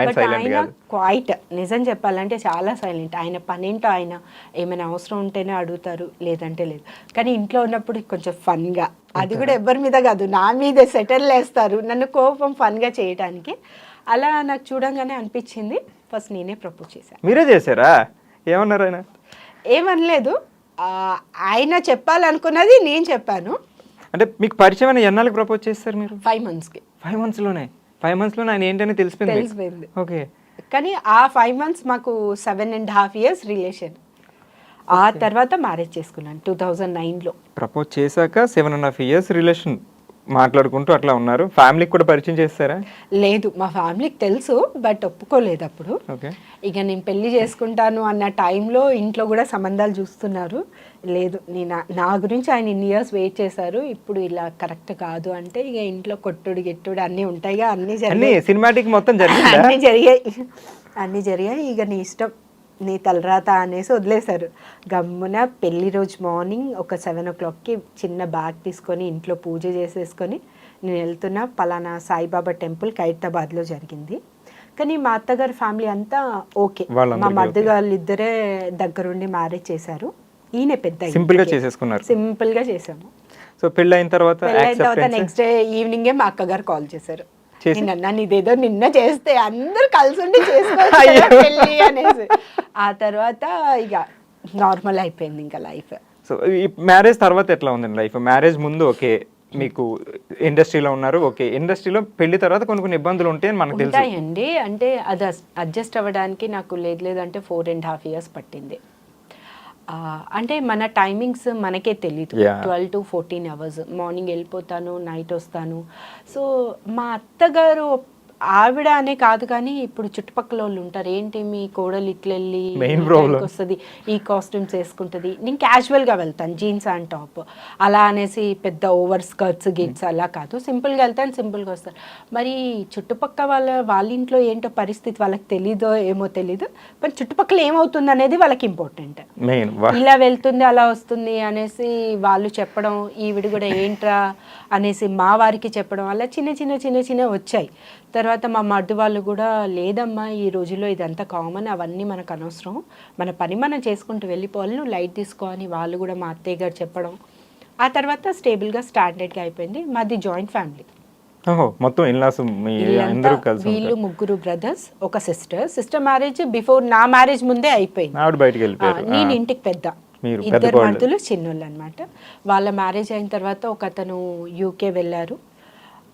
బట్ ఆయన క్వైట్, నిజం చెప్పాలంటే చాలా సైలెంట్. ఆయన పనేంటో ఆయన ఏమైనా అవసరం ఉంటేనే అడుగుతారు, లేదంటే లేదు. కానీ ఇంట్లో ఉన్నప్పుడు కొంచెం ఫన్గా, అది కూడా ఎవరి మీద కాదు నా మీదే సెటిల్ వేస్తారు నన్ను కోపం ఫన్గా చేయడానికి. అలా నాకు చూడంగానే అనిపించింది. ఫస్ట్ నేనే ప్రపోజ్ చేశాను. మీరే చేశారా? ఏమన్నారు ఆయన? ఏమనలేదు. ఆయన చెప్పాలనుకున్నది నేను చెప్పాను. అంటే మీకు పరిచయం ఎన్నాళ్ళకి ప్రపోజ్ చేస్తారు మీరు? 5 monthsకి. 5 monthsలోనే? 5 monthsలోనే ఆయన ఏంటనే తెలిసిపోయింది. ఓకే. కానీ ఆ 5 months మాకు 7.5 years రిలేషన్. ఆ తర్వాత మ్యారేజ్ చేసుకున్నాను 2009లో. ప్రపోజ్ చేశాక 7.5 years రిలేషన్ మాట్లాడుకుంటూ అట్లా ఉన్నారు. ఫ్యామిలీకి కూడా పరిచయం చేస్తారా? లేదు, మా ఫ్యామిలీకి తెలుసు, బట్ ఒప్పుకోలేదు అప్పుడు. ఇక నేను పెళ్లి చేసుకుంటాను అన్న టైంలో ఇంట్లో కూడా సంబంధాలు చూస్తున్నారు. లేదు, నా గురించి ఆయన ఇన్ని ఇయర్స్ వెయిట్ చేశారు, ఇప్పుడు ఇలా కరెక్ట్ కాదు అంటే ఇక ఇంట్లో కొట్టుడు గిట్టుడు అన్నీ ఉంటాయిగా. అన్నీ సినిమాటిక్ మొత్తం అన్నీ జరిగాయి. ఇక నీ ఇష్టం, నీ తలరాత అనేసి వదిలేశారు. గమ్మున పెళ్లి రోజు మార్నింగ్ ఒక 7 o'clockకి చిన్న బ్యాగ్ తీసుకొని ఇంట్లో పూజ చేసేసుకొని నేను వెళ్తున్నా పలానా సాయిబాబా టెంపుల్ ఖైరతాబాద్లో జరిగింది. కానీ మా అత్తగారి ఫ్యామిలీ అంతా ఓకే, మా మరిది వాళ్ళు ఇద్దరే దగ్గరుండి మ్యారేజ్ చేశారు. ఈయన పెద్ద సింపుల్గా చేసాము. సో పెళ్ళి అయిన తర్వాత నెక్స్ట్ డే ఈవినింగే మా అక్కగారు కాల్ చేశారు. నన్ను ఇదేదో నిన్న చేస్తే అందరు కలిసి ఉండి చేసుకోవచ్చు పెళ్ళి అనేసి. ఆ తర్వాత ఇక నార్మల్ అయిపోయింది ఇంకా లైఫ్. సో ఈ మ్యారేజ్ తర్వాత ఎట్లా ఉందండి లైఫ్? మ్యారేజ్ ముందు ఓకే, మీకు ఇండస్ట్రీలో ఉన్నారు, ఓకే, ఇండస్ట్రీలో పెళ్లి తర్వాత కొన్ని ఇబ్బందులు ఉంటాయని మనకు ఉంటాయండి. అంటే అది అడ్జస్ట్ అవ్వడానికి నాకు లేదంటే 4.5 years పట్టింది. అంటే మన టైమింగ్స్ మనకే తెలీదు. 12 to 14 hours, మార్నింగ్ వెళ్ళిపోతాను, నైట్ వస్తాను. సో మా అత్తగారు ఆవిడ అనే కాదు కానీ ఇప్పుడు చుట్టుపక్కల వాళ్ళు ఉంటారు, ఏంటి మీ కోడలు ఇట్లా వెళ్ళి వస్తుంది, ఈ కాస్ట్యూమ్స్ వేసుకుంటుంది, నేను క్యాజువల్గా వెళ్తాను, జీన్స్ అండ్ టాప్ అలా అనేసి పెద్ద ఓవర్ స్కర్ట్స్ గిట్స్ అలా కాదు, సింపుల్గా వెళ్తాను, సింపుల్గా వస్తాను. మరి చుట్టుపక్కల వాళ్ళ ఇంట్లో ఏంటో పరిస్థితి వాళ్ళకి తెలీదో ఏమో తెలీదు, మరి చుట్టుపక్కల ఏమవుతుంది అనేది వాళ్ళకి ఇంపార్టెంట్. ఇలా వెళ్తుంది అలా వస్తుంది అనేసి వాళ్ళు చెప్పడం, ఈవిడ కూడా ఏంట్రా అనేసి మా వారికి చెప్పడం, అలా చిన్న వచ్చాయి. తర్వాత మా మర్ది వాళ్ళు కూడా లేదమ్మా ఈ రోజుల్లో ఇదంతా కామన్, అవన్నీ మనకు అనవసరం, మన పని మనం చేసుకుంటూ వెళ్ళిపోవాలి, నువ్వు లైట్ తీసుకో అని వాళ్ళు కూడా మా అత్తయ్య గారు చెప్పడం. ఆ తర్వాత స్టేబుల్గా స్టాండర్డ్గా అయిపోయింది. మాది జాయింట్ ఫ్యామిలీ. వీళ్ళు 3 brothers, ఒక సిస్టర్ మ్యారేజ్ బిఫోర్ నా మ్యారేజ్ ముందే అయిపోయింది. నేను ఇంటికి పెద్ద, 2 మర్దులు చిన్నోళ్ళు అనమాట. వాళ్ళ మ్యారేజ్ అయిన తర్వాత ఒక అతను యూకే వెళ్ళారు,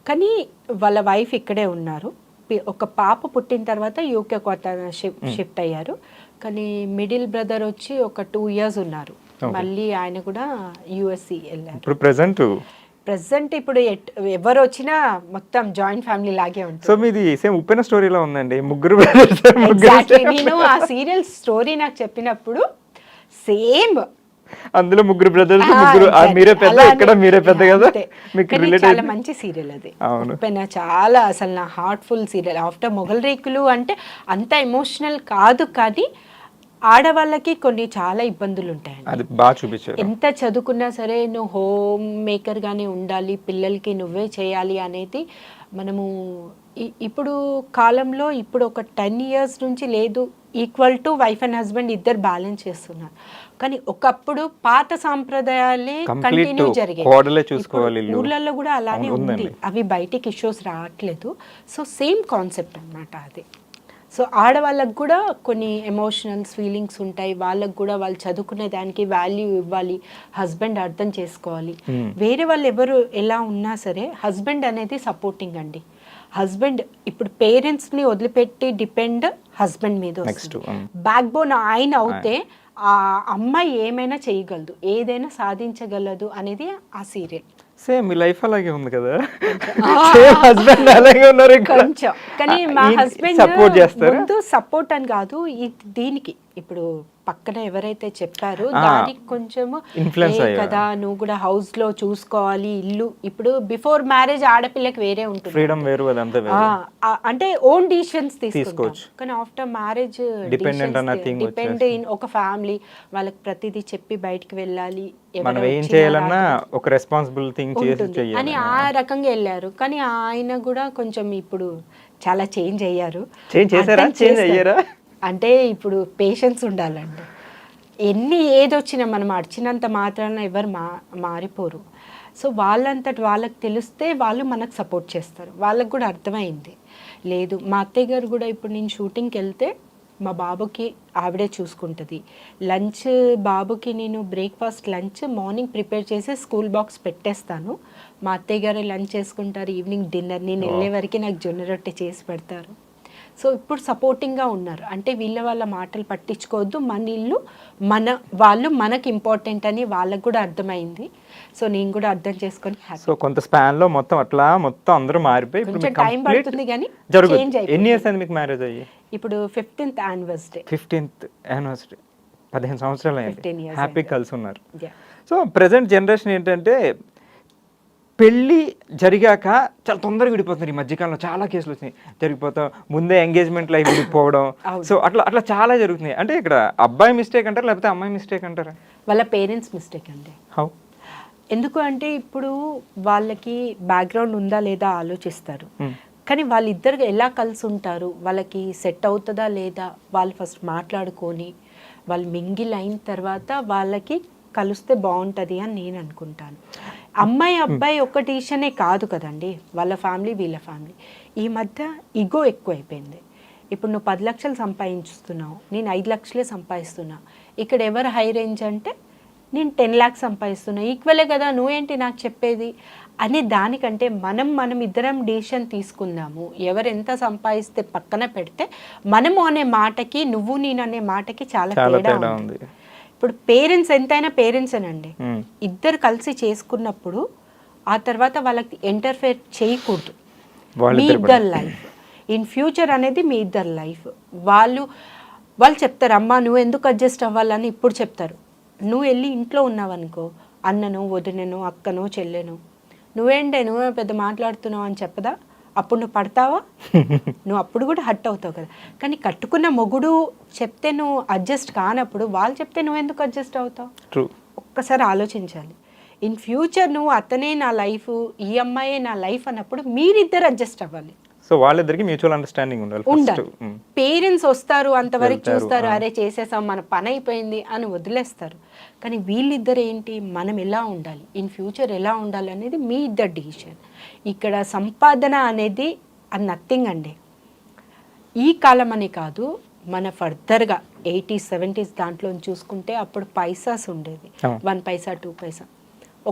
కానీ వాళ్ళ వైఫ్ ఇక్కడే ఉన్నారు. ఒక పాప పుట్టిన తర్వాత యూకే కొత్త షిఫ్ట్ అయ్యారు. కానీ మిడిల్ బ్రదర్ వచ్చి ఒక 2 years ఉన్నారు, మళ్ళీ ఆయన కూడా యుఎస్సి వెళ్ళారు. ప్రెసెంట్ ఇప్పుడు ఎవరు వచ్చినా మొత్తం జాయింట్ ఫ్యామిలీ లాగే ఉంటుంది. సో మీది సేమ్ ఉప్పెన స్టోరీలో ఉందండి, 3 brothers. నేను ఆ సీరియల్ స్టోరీ నాకు చెప్పినప్పుడు సేమ్ అందులో 3 brothers, మీరే పెద్ద, ఇక్కడ మీరే పెద్ద కదా. చాలా మంచి సీరియల్ అది ఉప్పెన, చాలా అసలు నా హార్ట్ఫుల్ సీరియల్. ఆఫ్టర్ మొగల్ రేకులు అంటే అంత ఎమోషనల్ కాదు, కానీ ఆడవాళ్ళకి కొన్ని చాలా ఇబ్బందులు ఉంటాయి. అది బాగా చూపించారు. ఎంత చదువుకున్నా సరే నువ్వు హోమ్ మేకర్ గానే ఉండాలి, పిల్లలకి నువ్వే చేయాలి అనేది మనము ఇప్పుడు కాలంలో ఇప్పుడు ఒక 10 years నుంచి లేదు, equal to wife and husband ఇద్దరు బ్యాలెన్స్ చేస్తున్నారు. కానీ ఒకప్పుడు పాత సాంప్రదాయాలే కంటిన్యూ జరిగాయి, ఊర్లలో కూడా అలానే ఉంది, అవి బయటికి ఇష్యూస్ రావట్లేదు. సో సేమ్ కాన్సెప్ట్ అన్నమాట అది. సో ఆడవాళ్ళకు కూడా కొన్ని ఎమోషనల్స్ ఫీలింగ్స్ ఉంటాయి, వాళ్ళకు కూడా వాళ్ళు చదువుకునే దానికి వాల్యూ ఇవ్వాలి, హస్బెండ్ అర్థం చేసుకోవాలి. వేరే వాళ్ళు ఎవరు ఎలా ఉన్నా సరే హస్బెండ్ అనేది సపోర్టింగ్ అండి. హస్బెండ్ ఇప్పుడు పేరెంట్స్ని వదిలిపెట్టి డిపెండ్ హస్బెండ్ మీద వస్తుంది. బ్యాక్ బోన్ ఆయన అవుతే ఆ అమ్మాయి ఏమైనా చేయగలదు, ఏదైనా సాధించగలదు అనేది ఆ సీరియల్. సేమ్ మీ లైఫ్ అలాగే ఉంది కదా, హస్బెండ్ అలాగే ఉన్నారు కొంచెం. కానీ మా హస్బెండ్ ముందు సపోర్ట్ అని కాదు, దీనికి ఇప్పుడు పక్కన ఎవరైతే చెప్పారో ఆ, దానికి కొంచెము influence "ఏ అయ్యారు. కదా నువ్వు కూడా హౌస్ లో చూసుకోవాలి ఇల్లు ఇప్పుడు బిఫోర్ మ్యారేజ్ ఆడపిల్లకి వేరే ఉంటుంది ఫ్రీడమ్ వేరు అదంతా వేరు. అంటే ఓన్ డిసిషన్స్ తీసుకుంటాం తీసుకోవచ్చు. కానీ ఆఫ్టర్ మ్యారేజ్ Dependent అన్న thing డిపెండ్ ఇన్ ఒక ఫ్యామిలీ వాళ్ళకి ప్రతిదీ చెప్పి బయటికి వెళ్ళాలి మనం ఎవరు ఏం వచ్చినా చేయాలన్నా రాకపోయినా ఒక రెస్పాన్సిబుల్ థింగ్ చేసి ఉంటుంది అని చెయ్యాలి. ఆ రకంగా వెళ్ళారు కానీ ఆయన కూడా కొంచెం ఇప్పుడు చాలా చేంజ్ అయ్యారు చేంజ్ చేశారా? అర్థం చేంజ్ చేస్తారు. అయ్యారా? అంటే ఇప్పుడు పేషెన్స్ ఉండాలండి ఎన్ని ఏది వచ్చినా మనం అడిచినంత మాత్రాన ఎవరు మారిపోరు సో వాళ్ళంతటి వాళ్ళకి తెలిస్తే వాళ్ళు మనకు సపోర్ట్ చేస్తారు వాళ్ళకి కూడా అర్థమైంది లేదు మా అత్తయ్య గారు కూడా ఇప్పుడు నేను షూటింగ్కి వెళ్తే మా బాబుకి ఆవిడే చూసుకుంటుంది లంచ్ బాబుకి నేను బ్రేక్ఫాస్ట్ లంచ్ మార్నింగ్ ప్రిపేర్ చేసి స్కూల్ బాక్స్ పెట్టేస్తాను మా అత్తయ్య గారు లంచ్ చేసుకుంటారు ఈవినింగ్ డిన్నర్ నేను వెళ్ళే వరకు నాకు జొన్న రొట్టె చేసి పెడతారు సో ఇప్పుడు సపోర్టింగ్గా ఉన్నారు అంటే వాళ్ళ మాటలు పట్టించుకోవద్దు మన ఇల్లు వాళ్ళు మనకి ఇంపార్టెంట్ అని వాళ్ళకు కూడా అర్థమైంది సో నేను కూడా అర్థం చేసుకొని హ్యాపీ సో కొంత స్పాన్ లో మొత్తం అట్లా మొత్తం అందరూ మారిపోయి ఇప్పుడు కొంచెం టైం పడుతుంది కానీ చేంజ్ జరుగుతుంది. అయిపోయింది ఎన్ని ఇయర్స్ అయింది మీకు మ్యారేజ్ అయ్యి? ఇప్పుడు 15th యానివర్సరీ 15th యానివర్సరీ 15 సంవత్సరాలు 15 అయింది years హ్యాపీ అయింది. కలిసి ఉన్నారు. సో ప్రెసెంట్ జనరేషన్ ఏంటంటే పెళ్ళి జరిగాక చాలా తొందరగా విడిపోతున్నారు ఈ మధ్యకాలంలో చాలా కేసులు వచ్చినాయి జరిగిపోతాం ముందే ఎంగేజ్మెంట్ లైఫ్ విడిపోవడం సో అట్లా అట్లా చాలా జరుగుతున్నాయి అంటే ఇక్కడ అబ్బాయి మిస్టేక్ అంటారా లేకపోతే అమ్మాయి మిస్టేక్ అంటారా? వాళ్ళ పేరెంట్స్ మిస్టేక్ అండి హౌ? ఎందుకు అంటే ఇప్పుడు వాళ్ళకి బ్యాక్గ్రౌండ్ ఉందా లేదా ఆలోచిస్తారు కానీ వాళ్ళిద్దరు ఎలా కలిసి ఉంటారు వాళ్ళకి సెట్ అవుతుందా లేదా వాళ్ళు ఫస్ట్ మాట్లాడుకొని వాళ్ళు మింగిల్ అయిన తర్వాత వాళ్ళకి కలిస్తే బాగుంటుంది అని నేను అనుకుంటాను అమ్మాయి అబ్బాయి ఒక్క డిసిషనే కాదు కదండి వాళ్ళ ఫ్యామిలీ వీళ్ళ ఫ్యామిలీ ఈ మధ్య ఈగో ఎక్కువైపోయింది ఇప్పుడు నువ్వు 10 లక్షలు సంపాదించుతున్నావు నేను 5 లక్షలే సంపాదిస్తున్నా ఇక్కడ ఎవరు హై రేంజ్ అంటే నేను 10 lakhs సంపాదిస్తున్నా ఈక్వలే కదా నువ్వేంటి నాకు చెప్పేది అనే దానికంటే మనం ఇద్దరం డిసిషన్ తీసుకుందాము ఎవరు ఎంత సంపాదిస్తే పక్కన పెడితే మనము అనే మాటకి నువ్వు నేను అనే మాటకి చాలా తేడా ఉంది ఇప్పుడు పేరెంట్స్ ఎంతైనా పేరెంట్సేనండి ఇద్దరు కలిసి చేసుకున్నప్పుడు ఆ తర్వాత వాళ్ళకి ఇంటర్ఫేర్ చేయకూడదు మీ ఇద్దరు లైఫ్ ఇన్ ఫ్యూచర్ అనేది మీ ఇద్దరు లైఫ్ వాళ్ళు చెప్తారు అమ్మా నువ్వు ఎందుకు అడ్జస్ట్ అవ్వాలని ఇప్పుడు చెప్తారు నువ్వు వెళ్ళి ఇంట్లో ఉన్నావనుకో అన్నను వదినను అక్కనో చెల్లెను నువ్వే పెద్ద మాట్లాడుతున్నావు అని చెప్పదా అప్పుడు నువ్వు పడతావా నువ్వు అప్పుడు కూడా హట్ అవుతావు కదా కానీ కట్టుకున్న మొగుడు చెప్తే నువ్వు అడ్జస్ట్ కానప్పుడు వాళ్ళు చెప్తే నువ్వు ఎందుకు అడ్జస్ట్ అవుతావు ఒక్కసారి ఆలోచించాలి ఇన్ ఫ్యూచర్ నువ్వు అతనే నా లైఫ్ ఈ అమ్మాయే నా లైఫ్ అన్నప్పుడు మీరిద్దరు అడ్జస్ట్ అవ్వాలి సో వాళ్ళిద్దరికి మ్యూచువల్ అండర్స్టాండింగ్ ఉండాలి పేరెంట్స్ వస్తారు అంతవరకు చూస్తారు అరే చేసేసాం మన పని అయిపోయింది అని వదిలేస్తారు కానీ వీళ్ళిద్దరు ఏంటి మనం ఎలా ఉండాలి ఇన్ ఫ్యూచర్ ఎలా ఉండాలి అనేది మీ ఇద్దరు డిసిషన్ ఇక్కడ సంపాదన అనేది అది నథింగ్ అండి ఈ కాలం అని కాదు మన ఫర్దర్గా 80s 70s దాంట్లో చూసుకుంటే అప్పుడు పైసాస్ ఉండేది 1 పైసా 2 పైసా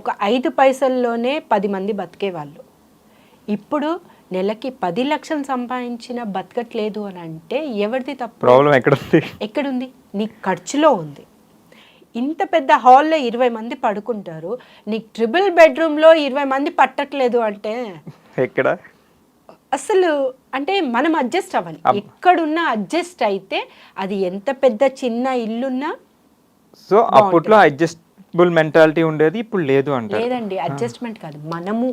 ఒక 5 పైసల్లోనే 10 మంది బతికేవాళ్ళు ఇప్పుడు నెలకి 10 లక్షలు సంపాదించిన బతకట్లేదు అని అంటే ఎవరిది తప్పు ప్రాబ్లం ఎక్కడుంది నీ ఖర్చులో ఉంది ఇంత పెద్ద హాల్లో 20 మంది పడుకుంటారు నీకు ట్రిపుల్ బెడ్రూమ్లో 20 మంది పట్టట్లేదు అంటే ఎక్కడ అసలు అంటే మనం అడ్జస్ట్ అవ్వాలి ఎక్కడున్నా అడ్జస్ట్ అయితే అది ఎంత పెద్ద చిన్న ఇల్లున్నా సో అప్పట్లో అడ్జస్టబుల్ మెంటాలిటీ ఉండేది ఇప్పుడు లేదు అంటే లేదండి అడ్జస్ట్మెంట్ కాదు మనము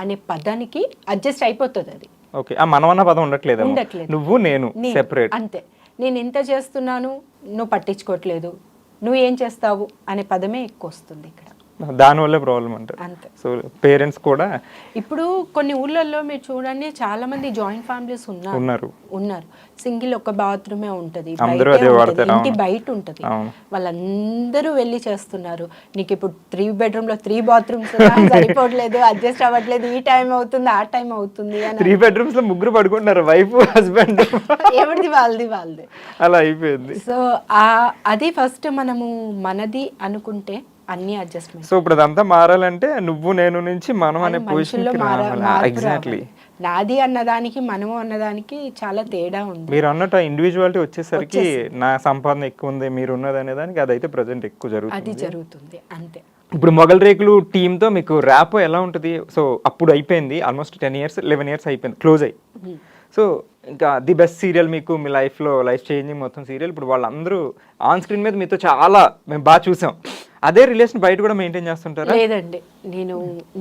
అనే పదానికి అడ్జస్ట్ అయిపోతుంది అది ఓకే ఆ మనమన్న పదం ఉండట్లేదు నువ్వు నేను సెపరేట్ అంతే నేను ఎంత చేస్తున్నాను నువ్వు పట్టించుకోవట్లేదు నువ్వు ఏం చేస్తావు అనే పదమే ఎక్కువ వస్తుంది ఇక్కడ దానివల్లే ప్రాబ్లం అంటారు అంతే సో పేరెంట్స్ కూడా ఇప్పుడు కొన్ని ఊళ్ళల్లో మీరు చూడండి చాలా మంది జాయింట్ ఫ్యామిలీస్ ఉన్నారు సింగిల్ ఒక బాత్రూమే ఉంటది ఇంటి బయట ఉంటది వాళ్ళందరూ వెళ్ళి చేస్తున్నారు నీకు ఇప్పుడు 3 bedroom 3 bathrooms సరిపోవట్లేదు అడ్జస్ట్ అవ్వట్లేదు ఈ టైం అవుతుంది ఆ టైం అవుతుంది అని 3 bedrooms లో ముగ్గురు పడుకుంటున్నారు వైఫ్ హస్బెండ్ ఎవరిది వాళ్ళది అలా అయిపోయింది సో అది ఫస్ట్ మనము మనది అనుకుంటే అన్ని అడ్జస్ట్మెంట్ సో ఇప్పుడు అదంతా మారాలంటే నువ్వు నేను నుంచి మనం అనే పొజిషన్ ఎగ్జాక్ట్లీ నాది అన్నదానికి మనము అన్నదానికి చాలా తేడా ఉంది మీరు అన్నట్టు ఇండివిజువాలిటీ వచ్చేసరికి నా సంపాదన ఎక్కువ ఉంది మీరు ఉన్నది అనే దానికి అదైతే ప్రజెంట్ ఎక్కువ జరుగుతుంది అంతే ఇప్పుడు మొగల్ రేకులు టీంతో మీకు ర్యాప్ ఎలా ఉంటుంది సో అప్పుడు అయిపోయింది ఆల్మోస్ట్ 10 years 11 years అయిపోయింది క్లోజ్ అయ్యి సో ఇంకా ది బెస్ట్ సీరియల్ మీకు మీ లైఫ్లో లైఫ్ చేంజింగ్ మొత్తం సీరియల్, ఇప్పుడు వాళ్ళందరూ ఆన్ స్క్రీన్ మీద మీతో చాలా మేము బాగా చూసాం. అదే రిలేషన్ బయట కూడా మెయింటైన్ చేస్తుంటారా? లేదండి,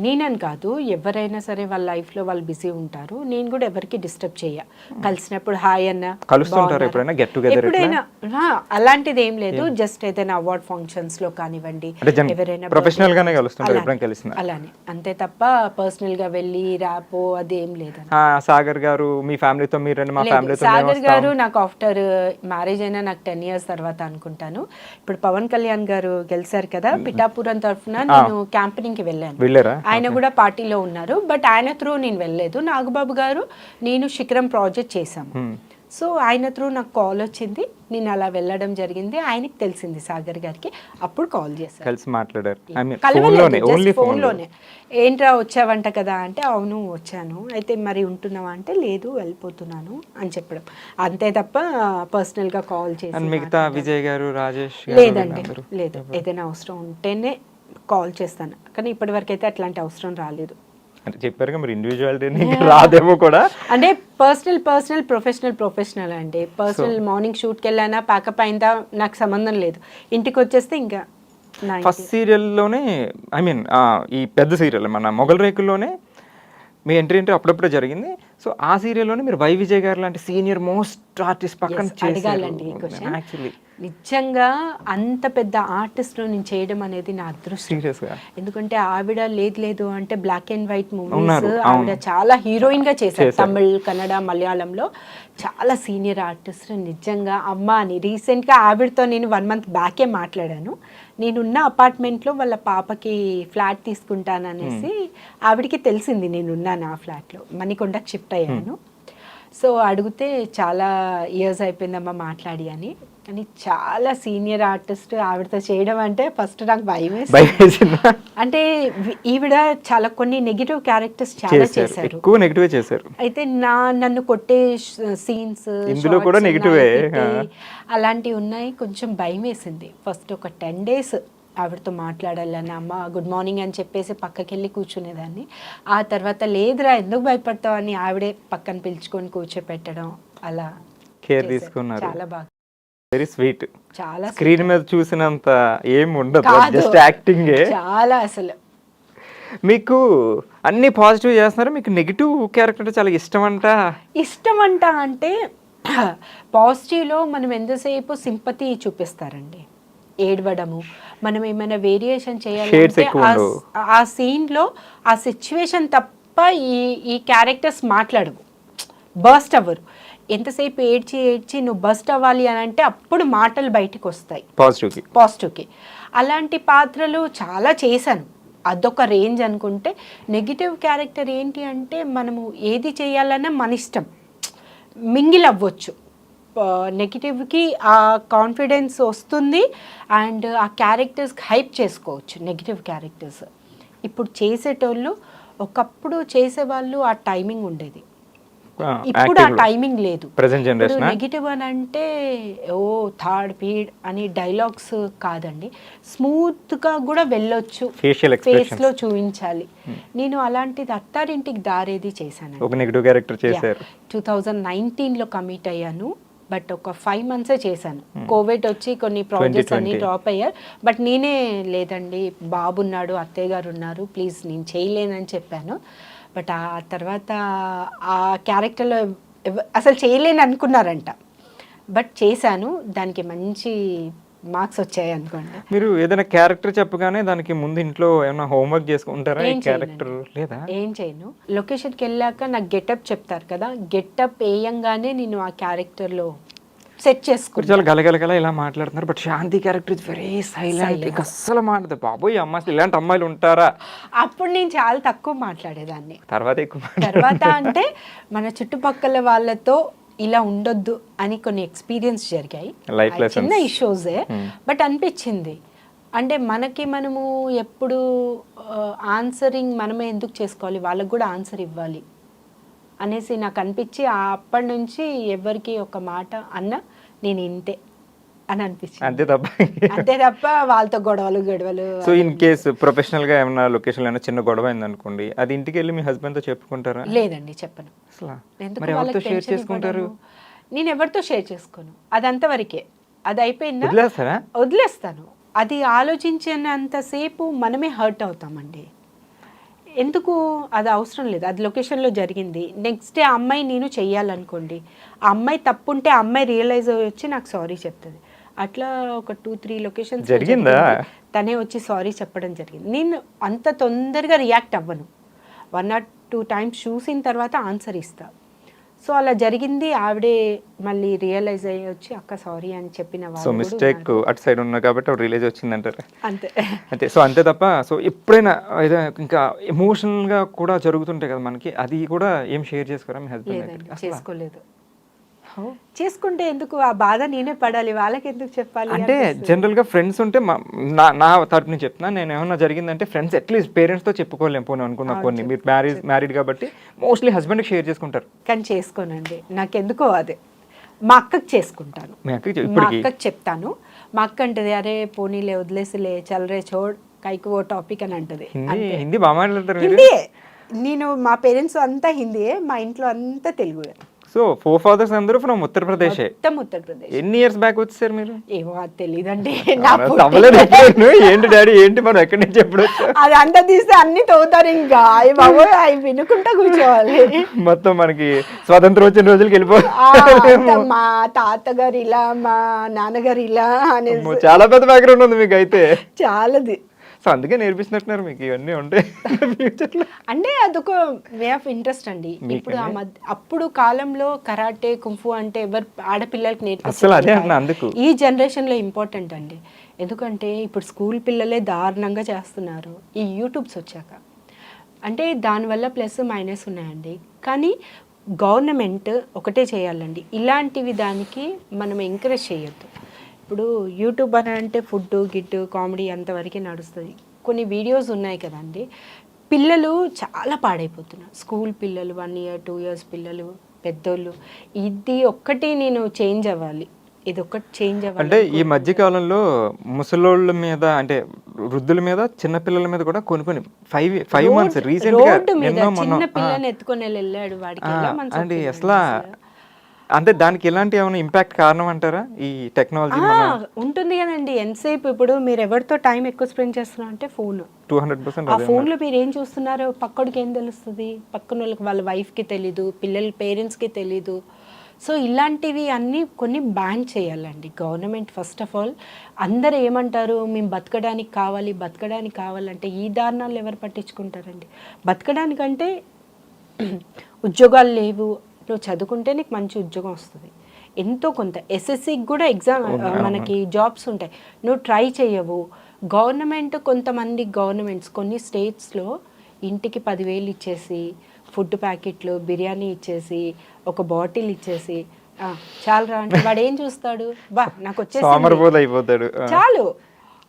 నేనని కాదు, ఎవరైనా సరే వాళ్ళ లైఫ్లో వాళ్ళు బిజీ ఉంటారు. నేను కూడా ఎవరికి డిస్టర్బ్ చేయ. కలిసినప్పుడు హాయ్ అన్న, కలుస్తుంటారు ఎప్పుడైనా గెట్ టుగెదర్? ఎప్పుడైనా అలాంటిది ఏం లేదు. జస్ట్ ఏదైనా అవార్డ్ ఫంక్షన్స్ లో కానివ్వండి, ఎవరైనా ప్రొఫెషనల్ గానే కలుస్తుంటారు ఎప్పుడైనా కలిసిన అలానే, అంతే తప్ప పర్సనల్ గా వెళ్ళి రాపో అదేం లేదు. సాగర్ గారు మీ ఫ్యామిలీతో, మీరు మా ఫ్యామిలీతో? సాగర్ గారు నాకు ఆఫ్టర్ మ్యారేజ్ అయినా నాకు 10 years తర్వాత అనుకుంటాను. ఇప్పుడు పవన్ కళ్యాణ్ గారు గెలిచారు కదా పిఠాపురం తరఫున, నేను క్యాంపెనింగ్ కి వెళ్ళాను. ఆయన కూడా పార్టీలో ఉన్నారు, బట్ ఆయన త్రూ నేను వెళ్ళలేదు. నాగబాబు గారు నేను శిఖరం ప్రాజెక్ట్ చేశాము. సో ఆయన త్రూ నాకు కాల్ వచ్చింది, నేను అలా వెళ్ళడం జరిగింది. ఆయనకి తెలిసింది సాగర్ గారికి, అప్పుడు కాల్ చేశారు, కలిసి మాట్లాడారు. ఫోన్లోనే. ఏంట్రా వచ్చావంట కదా అంటే, అవును వచ్చాను. అయితే మరి ఉంటున్నావా అంటే, లేదు వెళ్ళిపోతున్నాను అని చెప్పడం, అంతే తప్ప పర్సనల్గా కాల్ చేసి. మిగతా విజయ్ గారు, రాజేష్? లేదండి, లేదు. ఏదైనా అవసరం ఉంటేనే కాల్ చేస్తాను, కానీ ఇప్పటివరకు అయితే అట్లాంటి అవసరం రాలేదు. అంటే చెప్పారు మరి ఇండివిజువాలిటీ రాదేమో కూడా. అంటే ప్రొఫెషనల్ అండి. పర్సనల్ మార్నింగ్ షూట్కి వెళ్ళానా, ప్యాకప్ అయిందా నాకు సంబంధం లేదు. ఇంటికి వచ్చేస్తే ఇంకా ఫస్ట్ సీరియల్లోనే, ఐ మీన్ ఈ పెద్ద సీరియల్ మన మొగల్ రేకుల్లోనే మీ ఎంట్రీ అప్పుడప్పుడే జరిగింది. సో ఆ సీరియల్లోనే మీరు వై విజయ్ గారు లాంటి సీనియర్ మోస్ట్ ఆర్టిస్ట్ పక్కన అడగాలండి ఈ క్వశ్చన్. నిజంగా అంత పెద్ద ఆర్టిస్ట్ నేను చేయడం అనేది నా అదృష్టం. ఎందుకంటే ఆవిడ లేదు అంటే బ్లాక్ అండ్ వైట్ మూవీస్ ఆవిడ చాలా హీరోయిన్ గా చేశారు. తమిళ్, కన్నడ, మలయాళంలో చాలా సీనియర్ ఆర్టిస్ట్. నిజంగా అమ్మ అని రీసెంట్ గా ఆవిడతో నేను 1 month బ్యాకే మాట్లాడాను. నేనున్న అపార్ట్మెంట్లో వాళ్ళ పాపకి ఫ్లాట్ తీసుకుంటాననేసి ఆవిడకి తెలిసింది నేనున్నాను ఆ ఫ్లాట్లో. మణికొండకి షిఫ్ట్ అయ్యాను. సో అడిగితే చాలా ఇయర్స్ అయిపోయిందమ్మా మాట్లాడి అని. కానీ చాలా సీనియర్ ఆర్టిస్ట్ ఆవిడతో చేయడం అంటే ఫస్ట్ నాకు భయం వేసింది. అంటే ఈవిడ చాలా కొన్ని నెగిటివ్ క్యారెక్టర్స్ చాలా చేశారు, ఎక్కువ నెగిటివ్ చేశారు. అయితే నన్ను కొట్టే సీన్స్ ఇందులో కూడా నెగిటివే అలాంటివి ఉన్నాయి. కొంచెం భయం వేసింది ఫస్ట్. ఒక 10 days ఆవిడతో మాట్లాడాలని, అమ్మ గుడ్ మార్నింగ్ అని చెప్పేసి పక్కకి వెళ్ళి కూర్చునేదాన్ని. ఆ తర్వాత లేదురా ఎందుకు భయపడతావు అని ఆవిడే పక్కన పిలుచుకొని కూర్చోపెట్టడం, అలా కేర్ తీసుకున్నారు. చాలా బాగా, వెరీ స్వీట్. చాలా స్క్రీన్ మీద చూసినంత ఏం ఉండదు, జస్ట్ యాక్టింగ్. చాలా అసలు మీకు అన్ని పాజిటివ్ చేస్తున్నారు, మీకు నెగిటివ్ క్యారెక్టర్ చాలా ఇష్టం అంట అంటే పాజిటివ్లో మనం ఎంతసేపు సింపతి చూపిస్తారండి, ఏడవడము, మనం ఏమైనా వేరియేషన్ చేయాలంటే ఆ సీన్లో ఆ సిచ్యువేషన్ తప్ప ఈ క్యారెక్టర్స్ మాట్లాడవు, బర్స్ట్ అవ్వరు. ఎంతసేపు ఏడ్చి నువ్వు బస్ట్ అవ్వాలి అని అంటే అప్పుడు మాటలు బయటకు వస్తాయి పాజిటివ్కి. అలాంటి పాత్రలు చాలా చేశాను, అదొక రేంజ్ అనుకుంటే. నెగిటివ్ క్యారెక్టర్ ఏంటి అంటే మనము ఏది చేయాలన్నా మన ఇష్టం, మింగిల్ అవ్వచ్చు. నెగిటివ్కి ఆ కాన్ఫిడెన్స్ వస్తుంది అండ్ ఆ క్యారెక్టర్స్కి హైప్ చేసుకోవచ్చు నెగిటివ్ క్యారెక్టర్స్. ఇప్పుడు చేసేటోళ్ళు ఒకప్పుడు చేసేవాళ్ళు ఆ టైమింగ్ ఉండేది, ఇప్పుడు ఆ టైమింగ్ లేదు. నెగిటివ్ అని అంటే ఓ థర్డ్ పీడ్ అని డైలాగ్స్ కాదండి, స్మూత్ గా కూడా వెళ్ళొచ్చు, ఫేస్ లో చూపించాలి. నేను అలాంటిది అత్తారింటికి దారేది చేశాను. 2019లో కమిట్ అయ్యాను, బట్ ఒక 5 months చేశాను. కోవిడ్ వచ్చి కొన్ని ప్రాజెక్ట్స్ అన్ని డ్రాప్ అయ్యారు. బట్ నేనే లేదండి బాబున్నాడు, అత్తయ్య గారు ఉన్నారు, ప్లీజ్ నేను చేయలేనని చెప్పాను. బట్ ఆ తర్వాత ఆ క్యారెక్టర్లో అసలు చేయలేని అనుకున్నారంట, బట్ చేశాను. దానికి మంచి మార్క్స్ వచ్చాయి అనుకోండి. మీరు ఏదైనా క్యారెక్టర్ చెప్పగానే దానికి ముందు ఇంట్లో ఏమైనా హోంవర్క్ చేసుకుంటారా? ఏం చేయను. లొకేషన్కి వెళ్ళాక నాకు గెటప్ చెప్తారు కదా, గెటప్ వేయంగానే నేను ఆ క్యారెక్టర్లో సెట్ చేసుకుంటాను. చాలా గలగలగల ఇలా మాట్లాడుతున్నారు, but Shanti character is very silent, అస్సలు మాట్లాడదు. బాబోయ్ అమ్మాయి ఇలాంటి అమ్మాయిలు ఉంటారా? అప్పుడు నేను చాలా తక్కువ మాట్లాడేదాన్ని. తర్వాత అంటే మన చుట్టుపక్కల వాళ్ళతో ఇలా ఉండొద్దు అని కొన్ని ఎక్స్పీరియన్స్ జరిగాయి, చిన్న ఇష్యూసే, బట్ అనిపించింది అంటే మనము ఎప్పుడు ఆన్సరింగ్ మనమే ఎందుకు చేసుకోవాలి, వాళ్ళకు కూడా ఆన్సర్ ఇవ్వాలి అనేసి నాకు అనిపించి అప్పటి నుంచి ఎవరికి ఒక మాట అన్న నేను ఇంతే అని అనిపించింది. అంతే తప్ప వాళ్ళతో గొడవలు. సో ఇన్ కేస్ ప్రొఫెషనల్ గా ఏమైనా లొకేషన్ లో చిన్న గొడవ అయింది అనుకోండి, అది ఇంటికి వెళ్ళి మీ హస్బెండ్ తో చెప్పుకుంటారా? లేదండి, చెప్పను. అసలు ఎందుకు మరి ఎవరితో షేర్ టెన్షన్ చేసుకుంటారు? ఇవ్వడము? నేను ఎవరితో షేర్ చేసుకోను, అది అంతవరకే. అది అయిపోయిందా వదిలేస్తారా? వదిలేస్తాను. అది ఆలోచించినంతసేపు మనమే హర్ట్ అవుతామండి. ఎందుకు, అది అవసరం లేదు. అది లొకేషన్లో జరిగింది, నెక్స్ట్ డే అమ్మాయి నేను చెయ్యాలనుకోండి, ఆ అమ్మాయి తప్పుంటే ఆ అమ్మాయి రియలైజ్ వచ్చి నాకు సారీ చెప్తుంది. అట్లా ఒక 2-3 లొకేషన్స్ జరిగిందా? తనే వచ్చి సారీ చెప్పడం జరిగింది. నేను అంత తొందరగా రియాక్ట్ అవ్వను, 1 or 2 times చూసిన తర్వాత ఆన్సర్ ఇస్తా. సో అలా జరిగింది. ఆవిడే మళ్ళీ రియలైజ్ అయ్యి వచ్చి అక్క సారీ అని చెప్పిన సో వాళ్ళు మిస్టేక్ అటు సైడ్ ఉన్నా కాబట్టి రిలీజ్ వచ్చిందంటారు. అంతే. అంతే. సో అంతే తప్ప సో ఎప్పుడైనా ఏదైనా ఇంకా ఎమోషనల్ గా కూడా జరుగుతుంటాయి కదా మనకి, అది కూడా ఏం షేర్ చేసుకోరా మీ హస్బెండ్? లేదండి, చేసుకోలేదు. చేసుకుంటే ఎందుకు ఆ బాధ నేనే పడాలి, వాళ్ళకి ఎందుకు చెప్పాలి? అంటే జనరల్ గా ఫ్రెండ్స్ ఉంటే నా తరపు నుంచి చెప్తున్నా, నేను ఏమన్నా జరిగిందంటే ఫ్రెండ్స్ అట్లీస్ట్ పేరెంట్స్ తో చెప్పుకోలేము పోనీ అనుకున్నా. కొన్ని మీరు మ్యారీడ్ కాబట్టి మోస్ట్లీ హస్బెండ్ షేర్ చేసుకుంటారు. కానీ చేసుకోనండి, నాకెందుకో అదే. మా అక్కకి చేసుకుంటాను, మా అక్కకి చెప్తాను. మా అక్క అంటది, అరే పోనీలే వదిలేసిలే, చల్రే చోడ్ కైకు ఓ టాపిక్ అని అంటది. హిందీ బాగా మాట్లాడతారు? హిందీయే. నేను మా పేరెంట్స్ అంతా హిందీయే, మా ఇంట్లో అంతా తెలుగుయే. సో 4 fathers అందరూ ఫ్రమ్ ఉత్తరప్రదేశ్. ఉత్తరప్రదేశ్. ఎన్ని ఇయర్స్ బ్యాక్ వచ్చారు మీరు? ఏమో అది తెలీదండి. ఏంటి డాడీ ఏంటి మనం ఎక్కడి నుంచి ఎప్పుడు అది అంతా తీస్తే అన్ని తవ్వుతారు, ఇంకా అవి బాబు అవి వినుకుంటా కూర్చోవాలి. మొత్తం మనకి స్వాతంత్రం వచ్చిన రోజులకి మా తాతగారు ఇలా, మా నాన్నగారు ఇలా అనేది చాలా పెద్ద బ్యాక్గ్రౌండ్ ఉంది మీకు అయితే. చాలాది. సో అందుకే నేర్పిస్తున్నట్టున్నారు మీకు ఇవన్నీ ఉంటాయి ఫ్యూచర్లో. అంటే అదొక వే ఆఫ్ ఇంట్రెస్ట్ అండి. ఇప్పుడు అప్పుడు కాలంలో కరాటే కుంఫు అంటే ఎవరు ఆడపిల్లలకి నేర్పిస్తారు. ఈ జనరేషన్లో ఇంపార్టెంట్ అండి. ఎందుకంటే ఇప్పుడు స్కూల్ పిల్లలే దారుణంగా చేస్తున్నారు ఈ యూట్యూబ్స్ వచ్చాక. అంటే దానివల్ల ప్లస్ మైనస్ ఉన్నాయండి. కానీ గవర్నమెంట్ ఒకటే చేయాలండి, ఇలాంటివి దానికి మనం ఎంకరేజ్ చేయొద్దు. ఇప్పుడు యూట్యూబ్ అని అంటే ఫుడ్ గిడ్డు కామెడీ అంతవరకే నడుస్తుంది. కొన్ని వీడియోస్ ఉన్నాయి కదండి, పిల్లలు చాలా పాడైపోతున్నారు. స్కూల్ పిల్లలు, 1 year 2 years పిల్లలు, పెద్దోళ్ళు. ఇది ఒక్కటి నేను చేంజ్ అవ్వాలి, ఇది ఒక్కటి చేంజ్ అవ్వాలి. అంటే ఈ మధ్య కాలంలో ముసలోళ్ళ మీద అంటే వృద్ధుల మీద చిన్నపిల్లల మీద కూడా కొన్ని 5 months రీసెంట్ గా చిన్న పిల్లని ఎత్తుకొని వెళ్ళాడు వాడికి. అసలు అంటే దానికి ఎలాంటి ఏమైనా ఇంపాక్ట్ కారణం అంటారా ఈ టెక్నాలజీ? ఉంటుంది కదండి. ఎంతసేపు ఇప్పుడు మీరు ఎవరితో టైం ఎక్కువ స్పెండ్ చేస్తున్నారు అంటే ఫోన్. 200%. ఆ ఫోన్లో మీరు ఏం చూస్తున్నారు పక్కడికి ఏం తెలుస్తుంది? పక్కన వాళ్ళకి, వాళ్ళ వైఫ్కి తెలీదు, పిల్లల పేరెంట్స్కి తెలీదు. సో ఇలాంటివి అన్నీ కొన్ని బ్యాన్ చేయాలండి గవర్నమెంట్. ఫస్ట్ ఆఫ్ ఆల్ అందరు ఏమంటారు, మేము బతకడానికి కావాలంటే ఈ దారుణాలు ఎవరు పట్టించుకుంటారండి? బతకడానికంటే ఉద్యోగాలు లేవు, నువ్వు చదువుకుంటే నీకు మంచి ఉద్యోగం వస్తుంది, ఎంతో కొంత ఎస్ఎస్సికి కూడా ఎగ్జామ్ మనకి జాబ్స్ ఉంటాయి, నువ్వు ట్రై చేయవు. కొంతమంది గవర్నమెంట్స్ కొన్ని స్టేట్స్లో ఇంటికి 10,000 ఇచ్చేసి, ఫుడ్ ప్యాకెట్లు, బిర్యానీ ఇచ్చేసి, ఒక బాటిల్ ఇచ్చేసి చాలరా అంటే వాడు ఏం చూస్తాడు, బా నాకు వచ్చేసి చాలు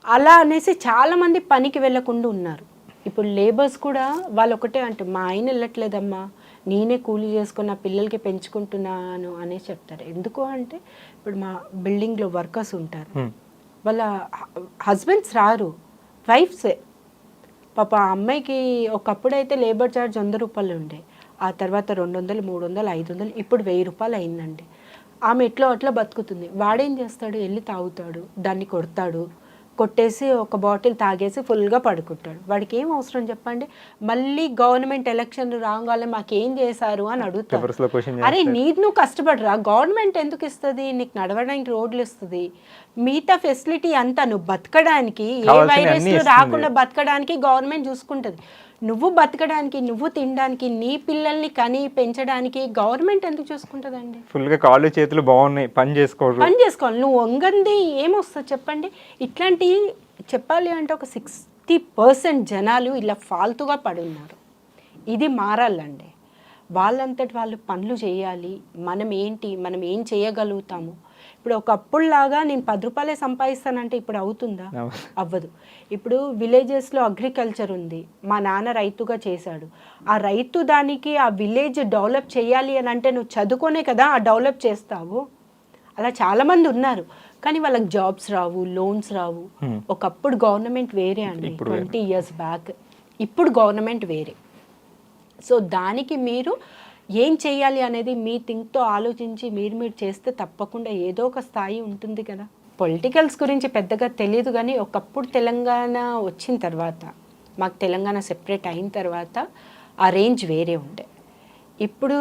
అలా అనేసి చాలామంది పనికి వెళ్ళకుండా ఉన్నారు. ఇప్పుడు లేబర్స్ కూడా వాళ్ళు ఒకటే అంటే, మా ఆయన వెళ్ళట్లేదమ్మా, నేనే కూలీ చేసుకుని నా పిల్లలకి పెంచుకుంటున్నాను అనేసి చెప్తారు. ఎందుకు అంటే ఇప్పుడు మా బిల్డింగ్లో వర్కర్స్ ఉంటారు, వాళ్ళ హస్బెండ్స్ రారు, వైఫ్సే. పాప అమ్మాయికి ఒకప్పుడు అయితే లేబర్ ఛార్జ్ 100 రూపాయలు ఉండే, ఆ తర్వాత 200, 300, 500, ఇప్పుడు 1000 రూపాయలు అయిందండి. ఆమె ఎట్లో అట్లా బతుకుతుంది. వాడేం చేస్తాడు, వెళ్ళి తాగుతాడు, దాన్ని కొట్టేసి ఒక బాటిల్ తాగేసి ఫుల్గా పడుకుంటాడు. వాడికి ఏం అవసరం చెప్పండి? మళ్ళీ గవర్నమెంట్ ఎలక్షన్ రాగానే మాకేం చేశారు అని అడుగుతారు. అరే నువ్వు కష్టపడరా, గవర్నమెంట్ ఎందుకు ఇస్తుంది? నీకు నడవడానికి రోడ్లు ఇస్తుంది, మిగతా ఫెసిలిటీ అంతా నువ్వు బతకడానికి, ఏ వైరస్ రాకుండా బతకడానికి గవర్నమెంట్ చూసుకుంటుంది. నువ్వు బతకడానికి, నువ్వు తినడానికి, నీ పిల్లల్ని కని పెంచడానికి గవర్నమెంట్ ఎందుకు చూసుకుంటుందండి? ఫుల్గా కాళ్ళు చేతులు బాగున్నాయి, పని చేసుకోవాలి. నువ్వు వంగంది ఏమొస్తుంది చెప్పండి? ఇట్లాంటి చెప్పాలి అంటే ఒక 60% జనాలు ఇలా ఫాల్తుగా పడి ఉన్నారు. ఇది మారాలండి. వాళ్ళంతటి వాళ్ళు పనులు చేయాలి. మనం ఏం చేయగలుగుతాము? ఇప్పుడు ఒకప్పుడులాగా నేను 10 రూపాయలే సంపాదిస్తానంటే ఇప్పుడు అవుతుందా? అవ్వదు. ఇప్పుడు విలేజెస్లో అగ్రికల్చర్ ఉంది, మా నాన్న రైతుగా చేశాడు. ఆ రైతు దానికి ఆ విలేజ్ డెవలప్ చేయాలి అని అంటే నువ్వు చదువుకోనే కదా ఆ డెవలప్ చేస్తావు. అలా చాలామంది ఉన్నారు. కానీ వాళ్ళకి జాబ్స్ రావు, లోన్స్ రావు. ఒకప్పుడు గవర్నమెంట్ వేరే అండి, 20 years బ్యాక్. ఇప్పుడు గవర్నమెంట్ వేరే. సో దానికి మీరు ఏం చేయాలి అనేది మీ థింక్తో ఆలోచించి మీరు చేస్తే తప్పకుండా ఏదో ఒక స్థాయి ఉంటుంది కదా. పొలిటికల్స్ గురించి పెద్దగా తెలియదు, కానీ ఒకప్పుడు తెలంగాణ వచ్చిన తర్వాత, మాకు తెలంగాణ సెపరేట్ అయిన తర్వాత ఆ రేంజ్ వేరే ఉండే. ఇప్పుడు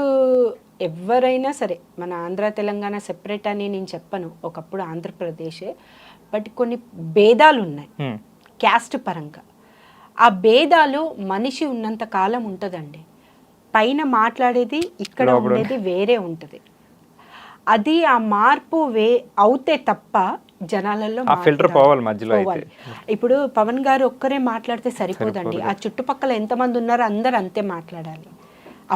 ఎవరైనా సరే మన ఆంధ్ర తెలంగాణ సెపరేట్ అని నేను చెప్పను, ఒకప్పుడు ఆంధ్రప్రదేశే. బట్ కొన్ని భేదాలు ఉన్నాయి క్యాస్ట్ పరంగా. ఆ భేదాలు మనిషి ఉన్నంత కాలం ఉంటుందండి. పైన మాట్లాడేది ఇక్కడ ఉండేది వేరే ఉంటుంది. అది ఆ మార్పు అవుతే తప్ప జనాలలో ఫిల్టర్ పోవాలి మధ్యలో. ఇప్పుడు పవన్ గారు ఒక్కరే మాట్లాడితే సరిపోదండి, ఆ చుట్టుపక్కల ఎంతమంది ఉన్నారో అందరు అంతే మాట్లాడాలి,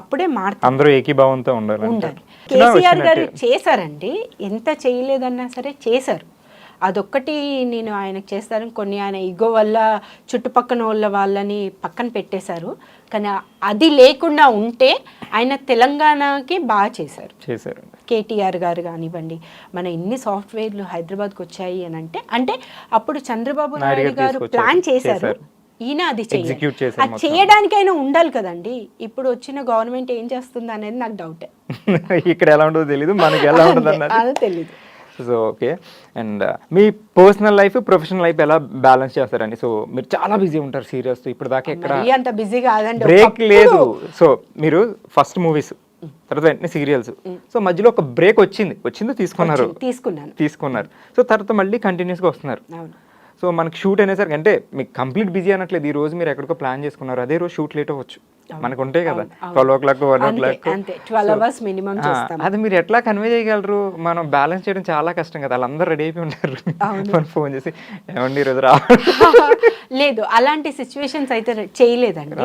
అప్పుడే అందరూ ఏకీభావంతో ఉండాలి. కేసీఆర్ గారు చేశారండి, ఎంత చేయలేదన్నా సరే చేశారు. అదొక్కటి నేను ఆయనకు చేస్తాను. కొన్ని ఆయన ఇగో వల్ల చుట్టుపక్కల వాళ్ళని పక్కన పెట్టేశారు, కానీ అది లేకుండా ఉంటే ఆయన తెలంగాణకి బాగా చేశారు. కేటీఆర్ గారు కానివ్వండి, మన ఎన్ని సాఫ్ట్వేర్లు హైదరాబాద్కి వచ్చాయి అని అంటే అప్పుడు చంద్రబాబు నాయుడు గారు ప్లాన్ చేశారు, ఈయన అది చేయడానికైనా ఉండాలి కదండి. ఇప్పుడు వచ్చిన గవర్నమెంట్ ఏం చేస్తుంది అనేది నాకు డౌటే. ఇక్కడ ఎలా ఉంటుందో తెలీదు, మనకి ఎలా ఉంటుంది అది తెలీదు. So okay. And me personal life, professional life ఎలా బ్యాలెన్స్ చేస్తారండి? సో మీరు చాలా బిజీ ఉంటారు సీరియస్, ఇప్పుడు దాకా ఎక్కడ అంత బిజీ కాదండి, బ్రేక్ లేదు. సో మీరు ఫస్ట్ మూవీస్, తర్వాత వెంటనే సీరియల్స్, సో మధ్యలో ఒక బ్రేక్ వచ్చిందో తీసుకున్నారు. సో తర్వాత మళ్ళీ కంటిన్యూస్గా వస్తున్నారు. సో మనకి షూట్ అనేసరికి అంటే మీకు కంప్లీట్ బిజీ అనట్లేదు. ఈ రోజు మీరు ఎక్కడికో ప్లాన్ చేసుకున్నారు, అదే రోజు షూట్ లేట్ అవ్వచ్చు, మనకు ఉంటాయి కదా 12 o'clock 1 o'clock. 12 hours మినిమం చేస్తాం. అది మీరు ఎట్లా కన్వే చేయగలరు? మనం బ్యాలెన్స్ చేయడం చాలా కష్టం కదా. వాళ్ళందరూ రెడీ అయిపోయి ఉంటారు, మనం ఫోన్ చేసి ఏమండి ఈరోజు లేదు, అలాంటి సిచ్యువేషన్స్ అయితే చేయలేదండి.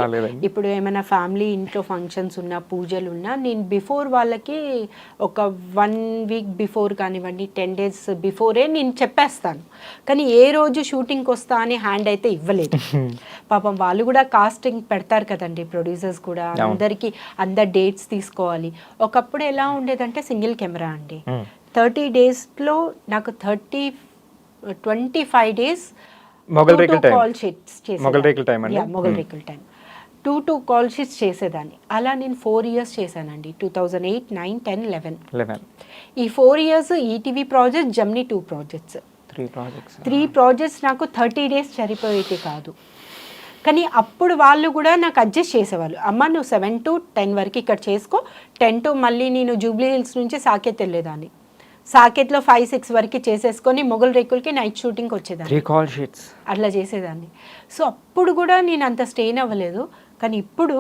ఇప్పుడు ఏమైనా ఫ్యామిలీ ఇంట్లో ఫంక్షన్స్ ఉన్నా, పూజలు ఉన్నా, నేను బిఫోర్ వాళ్ళకి ఒక 1 week బిఫోర్ కానివ్వండి, 10 days బిఫోరే నేను చెప్పేస్తాను. కానీ ఏ రోజు షూటింగ్కి వస్తా అని హ్యాండ్ అయితే ఇవ్వలేదు. పాపం వాళ్ళు కూడా కాస్టింగ్ పెడతారు కదండి, ప్రొడ్యూసర్స్ కూడా అందరి డేట్స్ తీసుకోవాలి. ఒకప్పుడు ఎలా ఉండేదంటే సింగిల్ కెమెరా అండి. 30 daysలో నాకు 25 days మొగల్ రేకుల టైం 2 కాల్ షీట్స్ చేసేదాన్ని. అలా నేను 4 years చేశానండి. 2008, 9, 10, 11. ఈ 4 years ETV project, Gemini 2 projects, 3 projects నాకు 30 days సరిపోయేది కాదు. కానీ అప్పుడు వాళ్ళు కూడా నాకు అడ్జస్ట్ చేసేవాళ్ళు. అమ్మ నువ్వు 7 to 10 వరకు ఇక్కడ చేసుకో, 10 to మళ్ళీ నేను జూబ్లీ హిల్స్ నుంచి సాకేత్ వెళ్ళేదాన్ని. సాకేత్లో 5-6 వరకు చేసేసుకొని మొగల్ రేకులకి నైట్ షూటింగ్కి వచ్చేదాన్ని. 3 call sheets అట్లా చేసేదాన్ని. సో అప్పుడు కూడా నేను అంత స్ట్రెయిన్ అవ్వలేదు. కానీ ఇప్పుడు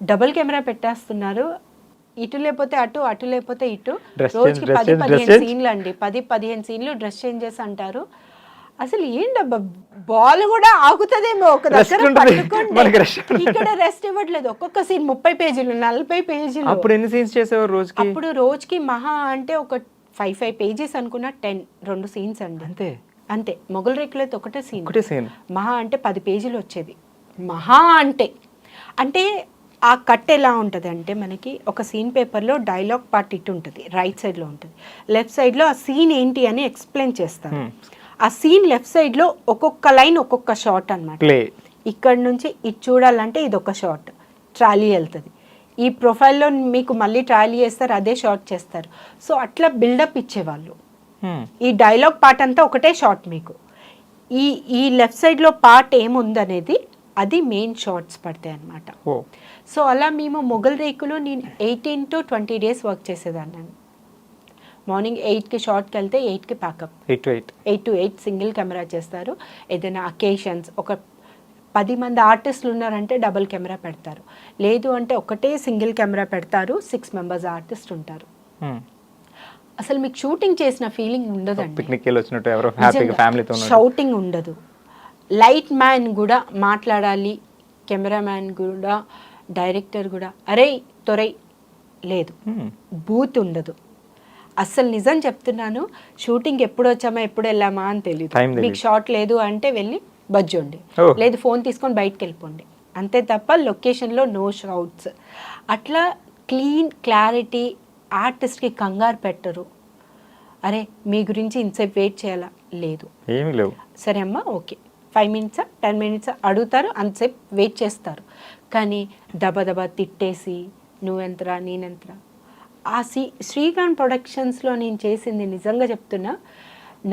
డబుల్ కెమెరా పెట్టేస్తున్నారు, ఇటు లేకపోతే అటు, అటు లేకపోతే ఇటు. రోజుకి 10-15 సీన్లు అండి, 10-15 సీన్లు డ్రెస్ చేంజ్ చేసి అంటారు. అసలు ఏంటబ్బా, బాల్ కూడా ఆగుతుందేమో ఒక దగ్గర పట్టుకుంటే, ఇక్కడ రెస్ట్ ఇవ్వట్లేదు. ఒక్కొక్క సీన్ 30 pages, 40 pages. అప్పుడు ఎన్ని సీన్స్ చేసేవారు రోజుకి? అప్పుడు రోజుకి మహా అంటే ఒక 5 pages అనుకున్నా, 2 scenes అండి, అంతే. మొగల్ రేకులు అయితే ఒకటే సీన్, మహా అంటే 10 pages వచ్చేది, మహా అంటే ఆ కట్ ఎలా ఉంటుంది అంటే, మనకి ఒక సీన్ పేపర్లో డైలాగ్ పార్ట్ ఇటు ఉంటుంది, రైట్ సైడ్లో ఉంటుంది, లెఫ్ట్ సైడ్లో ఆ సీన్ ఏంటి అని ఎక్స్ప్లెయిన్ చేస్తాను. ఆ సీన్ లెఫ్ట్ సైడ్లో ఒక్కొక్క లైన్ ఒక్కొక్క షాట్ అనమాట. ఇక్కడ నుంచి ఇది చూడాలంటే ఇది ఒక షాట్, ట్రాలీ వెళ్తుంది, ఈ ప్రొఫైల్లో మీకు మళ్ళీ ట్రాలీ చేస్తారు, అదే షాట్ చేస్తారు. సో అట్లా బిల్డప్ ఇచ్చేవాళ్ళు. ఈ డైలాగ్ పార్ట్ అంతా ఒకటే షాట్ మీకు, ఈ లెఫ్ట్ సైడ్లో పార్ట్ ఏముందనేది అది మెయిన్ షార్ట్స్ పడతాయి అన్నమాట. సో అలా మేము మొగల్ రేకులో నేను 18 to 20 days వర్క్ చేసేదాన్ని. మార్నింగ్ 8కి షార్ట్కి వెళ్తే 8కి ప్యాకప్, 8 to 8 సింగిల్ కెమెరా చేస్తారు. ఏదైనా అకేషన్స్, ఒక 10 మంది ఆర్టిస్టులు ఉన్నారంటే డబుల్ కెమెరా పెడతారు, లేదు అంటే ఒకటే సింగిల్ కెమెరా పెడతారు. 6 members ఆర్టిస్ట్ ఉంటారు. అసలు మీకు షూటింగ్ చేసిన ఫీలింగ్ ఉండదండి, షౌటింగ్ ఉండదు. లైట్ మ్యాన్ కూడా మాట్లాడాలి, కెమెరామ్యాన్ కూడా, డైరెక్టర్ కూడా అరే తొరై లేదు, బూత్ ఉండదు. అస్సలు నిజం చెప్తున్నాను, షూటింగ్ ఎప్పుడు వచ్చామా ఎప్పుడు వెళ్ళామా అని తెలియదు. మీకు షాట్ లేదు అంటే వెళ్ళి బజ్జోండి, లేదు ఫోన్ తీసుకొని బయటకు వెళ్ళిపోండి, అంతే తప్ప లొకేషన్లో నో షౌట్స్. అట్లా క్లీన్ క్లారిటీ, ఆర్టిస్ట్కి కంగారు పెట్టరు. అరే మీ గురించి ఇంతసేపు వెయిట్ చేయాలా, లేదు. ఏమీ లేవు. సరే అమ్మా ఓకే 5 మినిట్సా 10 మినిట్సా అడుగుతారు, అంతసేపు వెయిట్ చేస్తారు. కానీ దబదబా తిట్టేసి నువ్వెంతరా నేనెంతరా. ఆ శ్రీకాంత్ ప్రొడక్షన్స్లో నేను చేసింది నిజంగా చెప్తున్నా,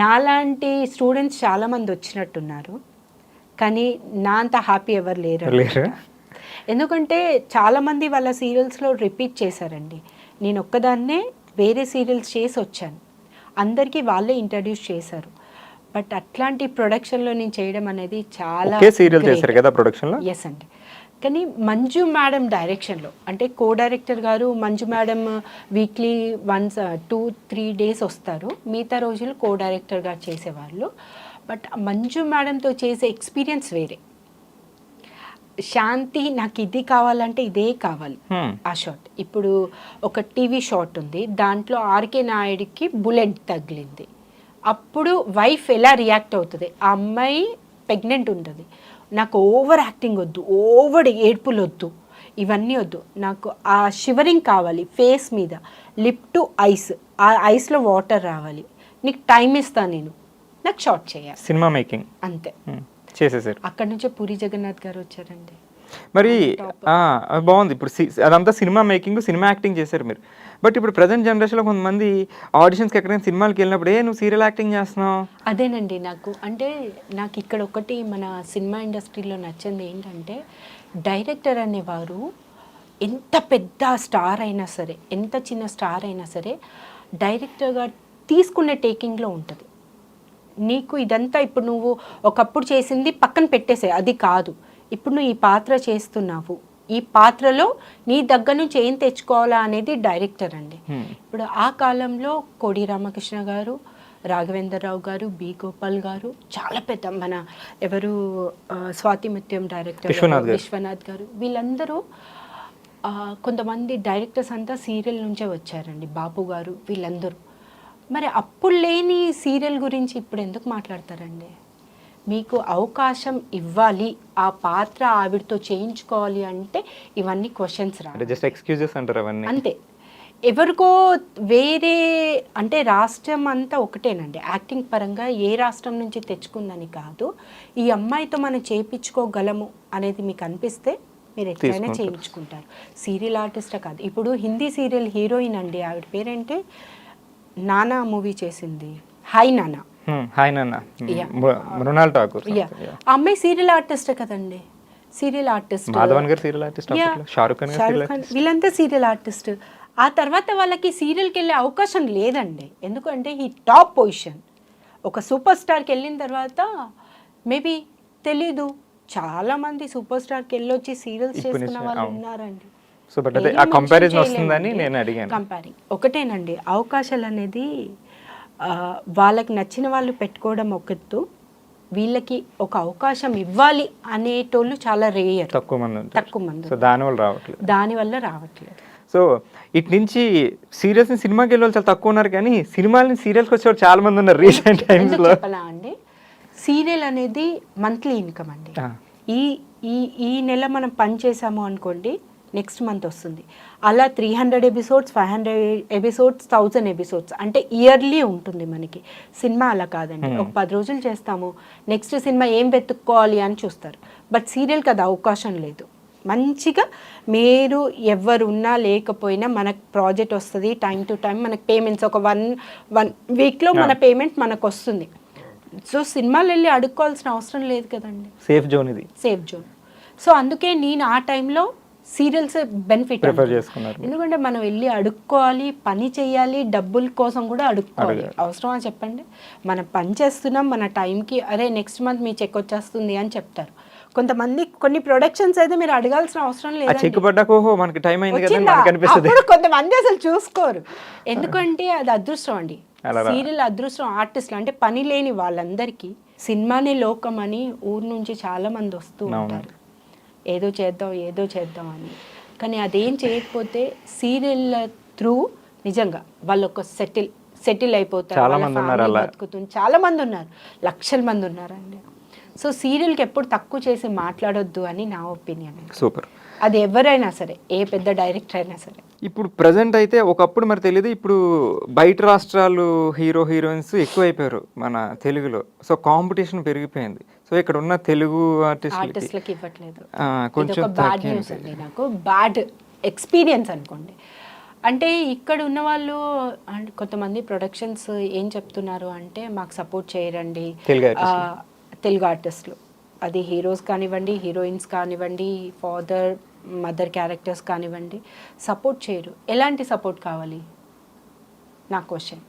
నాలాంటి స్టూడెంట్స్ చాలామంది వచ్చినట్టున్నారు, కానీ నా అంత హ్యాపీ ఎవరు లేరు. ఎందుకంటే చాలామంది వాళ్ళ సీరియల్స్లో రిపీట్ చేశారండి. నేను ఒక్కదాన్నే వేరే సీరియల్స్ చేసి వచ్చాను, అందరికీ వాళ్ళే ఇంట్రడ్యూస్ చేశారు. బట్ అట్లాంటి ప్రొడక్షన్లో నేను చేయడం అనేది చాలా సీరియల్ చేశారు కదా ప్రొడక్షన్లో. ఎస్ అండి. కానీ మంజు మేడం డైరెక్షన్లో, అంటే కో డైరెక్టర్ గారు Manju madam weekly once 2-3 days వస్తారు, మిగతా రోజులు కో డైరెక్టర్గా చేసేవాళ్ళు. బట్ మంజు మేడంతో చేసే ఎక్స్పీరియన్స్ వేరే. శాంతి నాకు ఇది కావాలంటే ఇదే కావాలి ఆ షాట్. ఇప్పుడు ఒక టీవీ షాట్ ఉంది, దాంట్లో ఆర్కే నాయుడికి బుల్లెట్ తగిలింది, అప్పుడు వైఫ్ ఎలా రియాక్ట్ అవుతుంది, ఆ అమ్మాయి ప్రెగ్నెంట్ ఉంటుంది, నాకు ఓవర్ యాక్టింగ్ వద్దు, ఓవర్ ఏడ్పులు వద్దు, ఇవన్నీ వద్దు, నాకు ఆ షివరింగ్ కావాలి ఫేస్ మీద, లిప్ టు ఐస్, ఆ ఐస్లో వాటర్ రావాలి, నీకు టైం ఇస్తాను నేను, నాకు షార్ట్ చేయాలి. సినిమా మేకింగ్ అంతే చేసేసారు. అక్కడ నుంచే పూరి జగన్నాథ్ గారు వచ్చారండి. మరి బాగుంది. ఇప్పుడు అదంతా సినిమా మేకింగ్, సినిమా యాక్టింగ్ చేశారు మీరు. బట్ ఇప్పుడు ప్రజెంట్ జనరేషన్లో కొంతమంది ఆడిషన్స్కి ఎక్కడైనా సినిమాలకి వెళ్ళినప్పుడు నువ్వు సీరియల్ యాక్టింగ్ చేస్తున్నావు. అదేనండి నాకు ఇక్కడ ఒకటి మన సినిమా ఇండస్ట్రీలో నచ్చింది ఏంటంటే, డైరెక్టర్ అనేవారు ఎంత పెద్ద స్టార్ అయినా సరే, ఎంత చిన్న స్టార్ అయినా సరే, డైరెక్టర్గా తీసుకునే టేకింగ్లో ఉంటుంది. నీకు ఇదంతా ఇప్పుడు నువ్వు ఒకప్పుడు చేసింది పక్కన పెట్టేసే, అది కాదు, ఇప్పుడు నువ్వు ఈ పాత్ర చేస్తున్నావు, ఈ పాత్రలో నీ దగ్గర నుంచి ఏం తెచ్చుకోవాలా అనేది డైరెక్టర్ అండి. ఇప్పుడు ఆ కాలంలో కోడి రామకృష్ణ గారు, రాఘవేంద్రరావు గారు, బి గోపాల్ గారు, చాలా పెద్ద మన ఎవరు స్వాతి ముత్యం డైరెక్టర్ విశ్వనాథ్ గారు, వీళ్ళందరూ కొంతమంది డైరెక్టర్స్ అంతా సీరియల్ నుంచే వచ్చారండి, బాపు గారు, వీళ్ళందరూ. మరి అప్పుడు లేని సీరియల్ గురించి ఇప్పుడు ఎందుకు మాట్లాడతారండి? మీకు అవకాశం ఇవ్వాలి, ఆ పాత్ర ఆవిడతో చేయించుకోవాలి అంటే ఇవన్నీ క్వశ్చన్స్ జస్ట్ ఎక్స్క్యూజెస్ అంటారు అవన్నీ. అంతే. ఎవరికో వేరే అంటే రాష్ట్రం అంతా ఒకటేనండి, యాక్టింగ్ పరంగా ఏ రాష్ట్రం నుంచి తెచ్చుకుందని కాదు, ఈ అమ్మాయితో మనం చేయించుకోగలము అనేది మీకు అనిపిస్తే మీరు ఎట్లయినా చేయించుకుంటారు. సీరియల్ ఆర్టిస్టే కాదు, ఇప్పుడు హిందీ సీరియల్ హీరోయిన్ అండి, ఆవిడ పేరేంటి, నానా మూవీ చేసింది, హాయ్ నానా. మృణాల్ ఠాకూర్. అమ్మాయి సీరియల్ ఆర్టిస్టే కదండి, సీరియల్ ఆర్టిస్ట్. మాధవన్ గారు సీరియల్ ఆర్టిస్ట్, షారుఖ్ ఖాన్, వీళ్ళంతా సీరియల్ ఆర్టిస్ట్. ఆ తర్వాత వాళ్ళకి సీరియల్కి వెళ్ళే అవకాశం లేదండి, ఎందుకంటే ఈ టాప్ పొజిషన్. ఒక సూపర్ స్టార్కి వెళ్ళిన తర్వాత మేబీ తెలీదు, చాలా మంది సూపర్ స్టార్కి వెళ్ళొచ్చి సీరియల్స్ చేసుకున్న వాళ్ళు ఉన్నారండి. సో బట్ అదే ఆ కంపారిజన్ వస్తుందని నేను అడిగాను. కంపేరింగ్ ఒకటేనండి, అవకాశాలు అనేది వాళ్ళకి నచ్చిన వాళ్ళు పెట్టుకోవడం ఒకత్తు, వీళ్ళకి ఒక అవకాశం ఇవ్వాలి అనేటోళ్ళు చాలా రేయర్, తక్కువ మంది. సో దానివల్ల రావట్లేదు. సో ఇటు నుంచి సీరియల్స్ సినిమాకి వెళ్ళే వాళ్ళు చాలా తక్కువ ఉన్నారు, కానీ సినిమాలని సీరియల్స్కి వచ్చేవాళ్ళు చాలా మంది ఉన్నారు రీసెంట్ టైమ్స్లో. చెప్పలా అండి, సీరియల్ అనేది మంత్లీ ఇన్కమ్ అండి. ఈ నెల మనం పని చేసాము అనుకోండి, నెక్స్ట్ మంత్ వస్తుంది. అలా 300 ఎపిసోడ్స్, 500 ఎపిసోడ్స్, 1000 ఎపిసోడ్స్ అంటే ఇయర్లీ ఉంటుంది మనకి. సినిమా అలా కాదండి, ఒక 10 రోజులు చేస్తాము, నెక్స్ట్ సినిమా ఏం వెతుక్కోవాలి అని చూస్తారు. బట్ సీరియల్కి అది అవకాశం లేదు. మంచిగా మీరు ఎవరు ఉన్నా లేకపోయినా మనకు ప్రాజెక్ట్ వస్తుంది, టైం టు టైం మనకు పేమెంట్స్, ఒక వన్ వీక్లో మన పేమెంట్ మనకు వస్తుంది. సో సినిమాలు వెళ్ళి అడుక్కోవాల్సిన అవసరం లేదు కదండి, సేఫ్ జోన్ ఇది, సేఫ్ జోన్. సో అందుకే నేను ఆ టైంలో సీరియల్స్ బెనిఫిట్, ఎందుకంటే మనం వెళ్ళి అడుక్కోవాలి, పని చేయాలి, డబ్బుల కోసం కూడా అడుక్కోవాలి. అవసరమా చెప్పండి? మనం పని చేస్తున్నాం, మన టైంకి అరే నెక్స్ట్ మంత్ మీ చెక్ వచ్చేస్తుంది అని చెప్తారు. కొంతమంది కొన్ని ప్రొడక్షన్స్ అయితే మీరు అడగాల్సిన అవసరం లేదు, కొంతమంది అసలు చూసుకోరు. ఎందుకంటే అది అదృష్టం అండి, సీరియల్ అదృష్టం. ఆర్టిస్టులు అంటే పని లేని వాళ్ళందరికీ సినిమానే లోకం అని ఊరు నుంచి చాలా మంది వస్తూ ఉంటారు, ఏదో చేద్దాం అని. కానీ అదేం చేయకపోతే సీరియల్ త్రూ నిజంగా వాళ్ళు ఒక సెటిల్ అయిపోతారు, బతుకుతుంది. చాలా మంది ఉన్నారు, లక్షల మంది ఉన్నారండి. సో సీరియల్కి ఎప్పుడు తక్కువ చేసి మాట్లాడొద్దు అని నా ఒపీనియన్. సూపర్. అది ఎవరైనా సరే, ఏ పెద్ద డైరెక్టర్ అయినా సరే. ఇప్పుడు ప్రజెంట్ అయితే ఒకప్పుడు మరి తెలియదు, ఇప్పుడు బయట రాష్ట్రాలు హీరో హీరోయిన్స్ ఎక్కువైపోయారు మన తెలుగులో. సో కాంపిటీషన్ పెరిగిపోయింది. సో ఇక్కడ ఉన్న తెలుగు ఆర్టిస్టులకి ఇవ్వట్లేదు. కొంచెం బ్యాడ్ న్యూస్ అండి, నాకు బ్యాడ్ ఎక్స్పీరియన్స్ అనుకోండి. అంటే ఇక్కడ ఉన్న వాళ్ళు అంటే కొంతమంది ప్రొడక్షన్స్ ఏం చెప్తున్నారు అంటే మాకు సపోర్ట్ చేయరండి తెలుగు ఆర్టిస్టులు. అది హీరోస్ కానివ్వండి, హీరోయిన్స్ కానివ్వండి, ఫాదర్ మదర్ క్యారెక్టర్స్ కానివ్వండి, సపోర్ట్ చేయరు. ఎలాంటి సపోర్ట్ కావాలి నా క్వశ్చన్,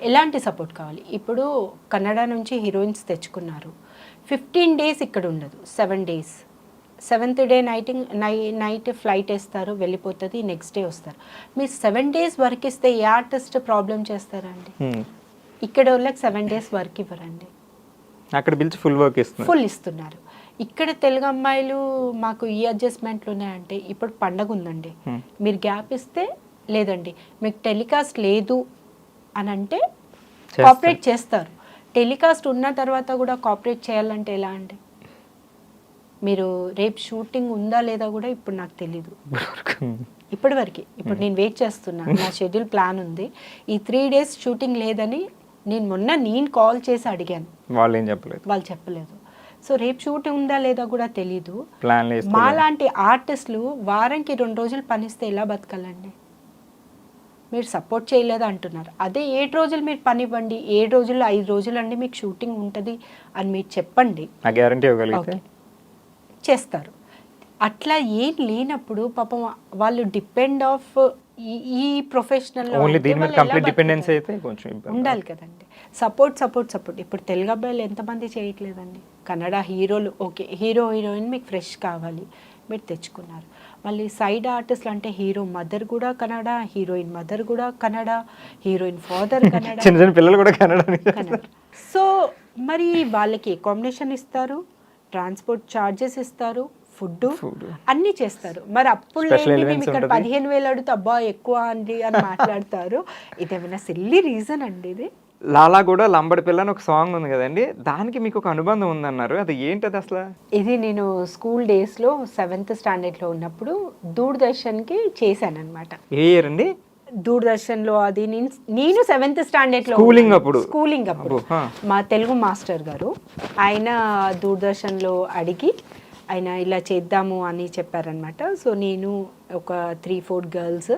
ఎలాంటి సపోర్ట్ కావాలి? ఇప్పుడు కన్నడ నుంచి హీరోయిన్స్ తెచ్చుకున్నారు, 15 days ఇక్కడ ఉండదు, 7 days, 7th day night flight వేస్తారు, వెళ్ళిపోతుంది, నెక్స్ట్ డే వస్తారు. మీరు 7 days వర్క్ ఇస్తే ఏ ఆర్టిస్ట్ ప్రాబ్లం చేస్తారండి? ఇక్కడ వాళ్ళకి 7 days వర్క్ ఇవ్వరండి, అక్కడ పిలిచి ఫుల్ ఇస్తున్నారు. ఇక్కడ తెలుగు అమ్మాయిలు మాకు ఈ అడ్జస్ట్మెంట్లు ఉన్నాయంటే, ఇప్పుడు పండగ ఉందండి, మీరు గ్యాప్ ఇస్తే లేదండి మీకు టెలికాస్ట్ లేదు అని అంటే కోఆపరేట్ చేస్తారు. టెలికాస్ట్ ఉన్న తర్వాత కూడా కోఆపరేట్ చేయాలంటే ఎలా అండి? మీరు రేపు షూటింగ్ ఉందా లేదా కూడా ఇప్పుడు నాకు తెలీదు, ఇప్పటివరకు. ఇప్పుడు నేను వెయిట్ చేస్తున్నా, నా షెడ్యూల్ ప్లాన్ ఉంది, ఈ 3 days షూటింగ్ లేదని నేను కాల్ చేసి అడిగాను, వాళ్ళు చెప్పలేదు. సో రేపు షూట్ ఉందా లేదా కూడా తెలీదు. మాలాంటి ఆర్టిస్టులు వారానికి 2 రోజులు పనిస్తే ఎలా బతకాలండి? మీరు సపోర్ట్ చేయలేదు అంటున్నారు. అదే 7 రోజులు మీరు పని ఇవ్వండి, 7 రోజులు 5 రోజులు అండి మీకు షూటింగ్ ఉంటుంది అని మీరు చెప్పండి, చేస్తారు. అట్లా ఏం లేనప్పుడు పాపం వాళ్ళు డిపెండ్ ఆఫ్ ఈ ప్రొఫెషనల్ ఉండాలి కదండి. సపోర్ట్. ఇప్పుడు తెలుగు అబ్బాయిలు ఎంతమంది చేయట్లేదండి? కన్నడ హీరోలు ఓకే, హీరో హీరోయిన్ మీకు ఫ్రెష్ కావాలి, మీరు తెచ్చుకున్నారు. మళ్ళీ సైడ్ ఆర్టిస్ట్లు అంటే హీరో మదర్ కూడా కన్నడ, హీరోయిన్ మదర్ కూడా కన్నడ, హీరోయిన్ ఫాదర్ కన్నడ, చిన్న పిల్లలు కూడా కన్నడ. సో మరి వాళ్ళకి అకామిడేషన్ ఇస్తారు, ట్రాన్స్పోర్ట్ ఛార్జెస్ ఇస్తారు, ఫుడ్ అన్నీ చేస్తారు. మరి అప్పుడు మేము ఇక్కడ 15,000 అడుగుతా అబ్బా ఎక్కువ అండి అని మాట్లాడతారు. ఇదేమైనా సిల్లీ రీజన్ అండి ఇది? లాలా కూడా లంబడి పిల్ల అని ఒక సాంగ్ ఉంది కదండి, దానికి మీకు ఒక అనుబంధం ఉందన్నారు, అది ఏంటది అసలు? ఇది నేను స్కూల్ డేస్లో 7th standardలో ఉన్నప్పుడు దూరదర్శన్కి చేశాను అనమాట. ఏ ఇయర్ అండి? దూరదర్శన్లో అది నేను 7th standardలో స్కూలింగ్ అప్పుడు మా తెలుగు మాస్టర్ గారు ఆయన దూరదర్శన్లో అడిగి ఆయన ఇలా చేద్దాము అని చెప్పారనమాట. సో నేను ఒక 3-4 గర్ల్స్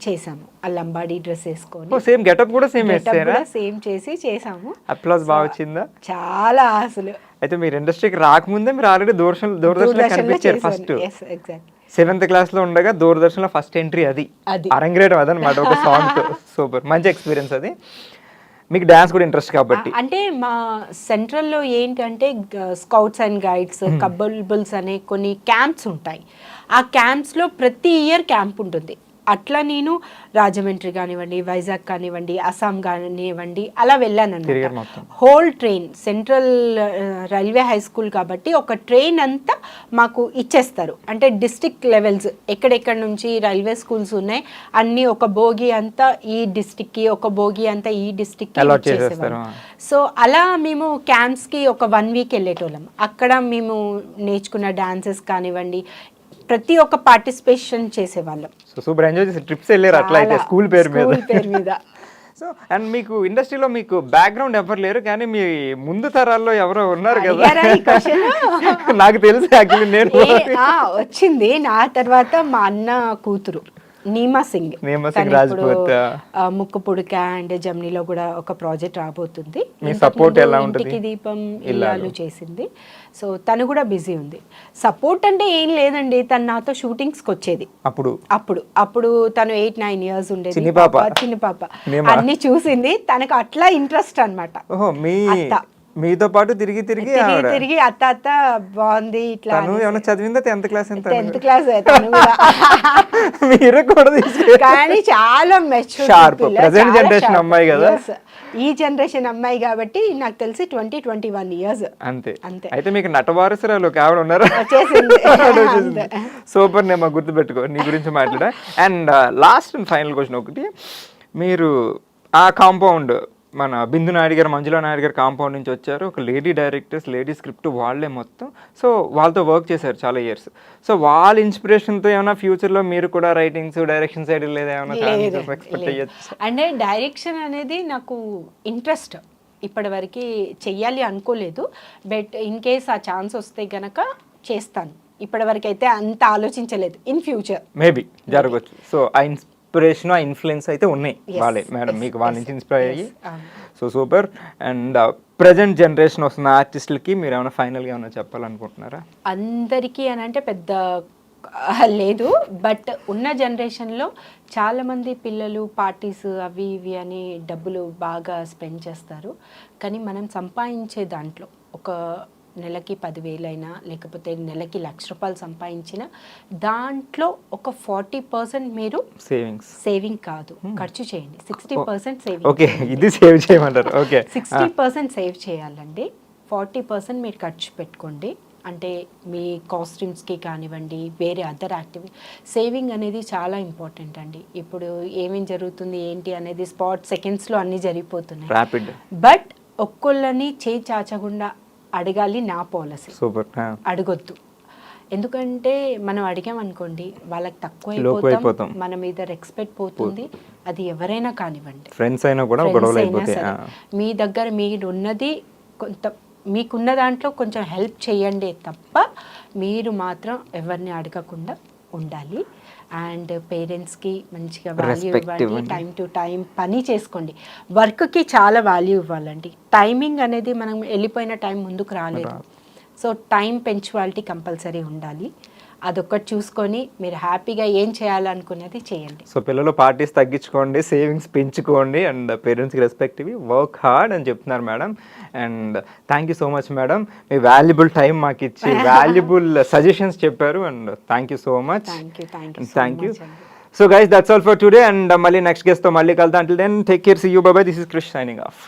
చేసాము, ఆ లంబాడీ డ్రెస్ వేసుకొని సేమ్ గెటప్ కూడా సేమ్ చేసి చేసాము. అప్లాస్ బాగా వచ్చిందా? చాలా అసలు. అయితే మీరు ఇండస్ట్రీకి రాకముందే మీరు ఆల్రెడీ దూరదర్శన్ కనిపించారు ఫస్ట్. 7th class లో ఉండగా దూరదర్శన్ లో ఫస్ట్ ఎంట్రీ అది అరంగేటం అదనమాట, ఒక సాంగ్ తో. సూపర్, మంచి ఎక్స్పీరియన్స్ అది. మీకు డాన్స్ కూడా ఇంట్రెస్ట్ కాబట్టి. అంటే మా సెంట్రల్లో ఏంటంటే స్కౌట్స్ అండ్ గైడ్స్, కబుల్బుల్స్ అనే కొన్ని క్యాంప్స్ ఉంటాయి. ఆ క్యాంప్స్లో ప్రతి ఇయర్ క్యాంప్ ఉంటుంది. అట్లా నేను రాజమండ్రి కానివ్వండి, వైజాగ్ కానివ్వండి, అస్సాం కానివ్వండి అలా వెళ్ళాను అన్నమాట. Whole train, central railway high school కాబట్టి ఒక ట్రైన్ అంతా మాకు ఇచ్చేస్తారు. అంటే డిస్ట్రిక్ట్ లెవెల్స్ ఎక్కడెక్కడ నుంచి రైల్వే స్కూల్స్ ఉన్నాయి అన్నీ, ఒక బోగి అంతా ఈ డిస్ట్రిక్ట్కి, ఒక బోగి అంతా ఈ డిస్ట్రిక్ట్కి ఇచ్చేసేవారు. సో అలా మేము క్యాంప్స్కి ఒక 1 week వెళ్ళేటోళ్ళం. అక్కడ మేము నేర్చుకున్న డాన్సెస్ కానివ్వండి ప్రతి ఒక్క పార్టిసిపేషన్ చేసేవాళ్ళం. సూపర్ ఎంజాయ్ చేసి ట్రిప్స్ వెళ్ళారు అట్లా అయితే స్కూల్ పేరు మీద. సో అండ్ మీకు ఇండస్ట్రీలో మీకు బ్యాక్గ్రౌండ్ ఎవరు లేరు, కానీ మీ ముందు తరాల్లో ఎవరో ఉన్నారు కదా, నాకు తెలుసు యాక్చువల్లీ. నేను వచ్చింది నా తర్వాత మా అన్న కూతురు నీమా సింగ్ రాజ్పూత్, ముక్కు పుడక అండ్ జమ్నీలో కూడా ఒక ప్రాజెక్ట్ రాబోతుంది. ఇంటికి దీపం ఇల్లాలు చేసింది. సో తను కూడా బిజీ ఉంది. సపోర్ట్ అంటే ఏం లేదండి, తను నాతో షూటింగ్స్కి వచ్చేది. అప్పుడు తను 8-9 years ఉండేది, చిన్న పాప అన్ని చూసింది. తనకు అట్లా ఇంట్రెస్ట్ అనమాట. మీతో పాటు తిరిగి అత్త బాగుంది ఇట్లా. చదివిందా 10th class? 10th class మీరు కూడా కానీ చాలా మెచ్యూర్ ప్రెజెంట్ జనరేషన్ అమ్మాయి కదా, ఈ జనరేషన్ అమ్మాయి కాబట్టి నాకు తెలిసి 20-21 years అంతే. అయితే మీకు నటవారసురాలు కావడం ఉన్నారు. సూపర్ నేమ్ గుర్తుపెట్టుకో, నీ గురించి మాట్లాడా. And last and final question ఒకటి, మీరు ఆ కాంపౌండ్ మన బిందు నాయుడు గారు, మంజులా నాయుడు గారు కాంపౌండ్ నుంచి వచ్చారు. ఒక లేడీ డైరెక్టర్స్, లేడీ స్క్రిప్ట్ వాళ్ళే మొత్తం. సో వాళ్ళతో వర్క్ చేశారు చాలా ఇయర్స్. సో వాళ్ళ ఇన్స్పిరేషన్తో ఏమైనా ఫ్యూచర్లో మీరు కూడా రైటింగ్స్, డైరెక్షన్ సైడ్ లేదా ఏమైనా ఎక్స్పెక్ట్ అయ్యొచ్చు? అంటే డైరెక్షన్ అనేది నాకు ఇంట్రెస్ట్, ఇప్పటివరకు చెయ్యాలి అనుకోలేదు. బట్ ఇన్ కేస్ ఆ ఛాన్స్ వస్తే గనక చేస్తాను. ఇప్పటివరకు అయితే అంత ఆలోచించలేదు. ఇన్ ఫ్యూచర్ మేబీ జరగవచ్చు. సో ఆ ఇన్స్పిరేషన్, ఆ ఇన్ఫ్లుయెన్స్ అయితే ఉన్నాయి వాళ్ళే మేడం, మీకు వాళ్ళ నుంచి ఇన్స్పైర్ అయ్యి. So super. And present generation వస్తున్న ఆర్టిస్టులకి మీరు ఏమైనా ఫైనల్గా ఏమైనా చెప్పాలనుకుంటున్నారా? అందరికీ అని అంటే పెద్ద లేదు, బట్ ఉన్న జనరేషన్లో చాలామంది పిల్లలు పార్టీస్ అవి ఇవి అని డబ్బులు బాగా స్పెండ్ చేస్తారు. కానీ మనం సంపాదించే దాంట్లో ఒక నెలకి 10,000 అయినా లేకపోతే నెలకి ₹1,00,000 సంపాదించిన దాంట్లో ఒక 40% మీరు సేవింగ్ కాదు ఖర్చు చేయండి. 60% సేవింగ్. ఓకే, ఇది సేవ్ చేయమంటారు. ఓకే, 60% సేవ్ చేయాలండి. 40% మీరు ఖర్చు పెట్టుకోండి. అంటే మీ కాస్ట్యూమ్స్కి కానివ్వండి, వేరే అదర్ యాక్టివిటీ. సేవింగ్ అనేది చాలా ఇంపార్టెంట్ అండి. ఇప్పుడు ఏమేం జరుగుతుంది ఏంటి అనేది స్పాట్ సెకండ్స్లో అన్నీ జరిగిపోతున్నాయి. ర్యాపిడ్. బట్ ఒక్కొళ్ళని చేయి చాచకుండా అడగాలి నా పాలసీ. సూపర్. అడగొద్దు. ఎందుకంటే మనం అడిగామనుకోండి వాళ్ళకి తక్కువ అయిపోతాం, మన మీద రెస్పెక్ట్ పోతుంది. అది ఎవరైనా కానివ్వండి, ఫ్రెండ్స్ అయినా కూడా గొడవలు అయిపోతాయి. మీ దగ్గర మీరు ఉన్నది కొంత, మీకున్న దాంట్లో కొంచెం హెల్ప్ చేయండి తప్ప మీరు మాత్రం ఎవరిని అడగకుండా ఉండాలి. అండ్ పేరెంట్స్కి మంచిగా వాల్యూ ఇవ్వండి. టైం టు టైం పని చేసుకోండి. వర్క్కి చాలా వాల్యూ ఇవ్వాలండి. టైమింగ్ అనేది మనం వెళ్ళిపోయిన టైం ముందుకు రాలేదు. సో టైం పంక్చువాలిటీ కంపల్సరీ ఉండాలి. అదొక్కటి చూసుకొని మీరు హ్యాపీగా ఏం చేయాలనుకున్నది చేయండి. సో పిల్లలు పార్టీస్ తగ్గించుకోండి, సేవింగ్స్ పెంచుకోండి, అండ్ పేరెంట్స్కి రెస్పెక్ట్ ఇవి, వర్క్ హార్డ్ అని చెప్తున్నారు madam. And thank you so much madam, మీ వాల్యుబుల్ టైం మాకు ఇచ్చి వాల్యుబుల్ సజెషన్స్ చెప్పారు. And thank you so much. Thank you. So guys, that's all for today. And మళ్ళీ నెక్స్ట్ గెస్ట్తో మళ్ళీ కలుద్దాం. Until then take care, see you, bye bye. This is Krish signing of.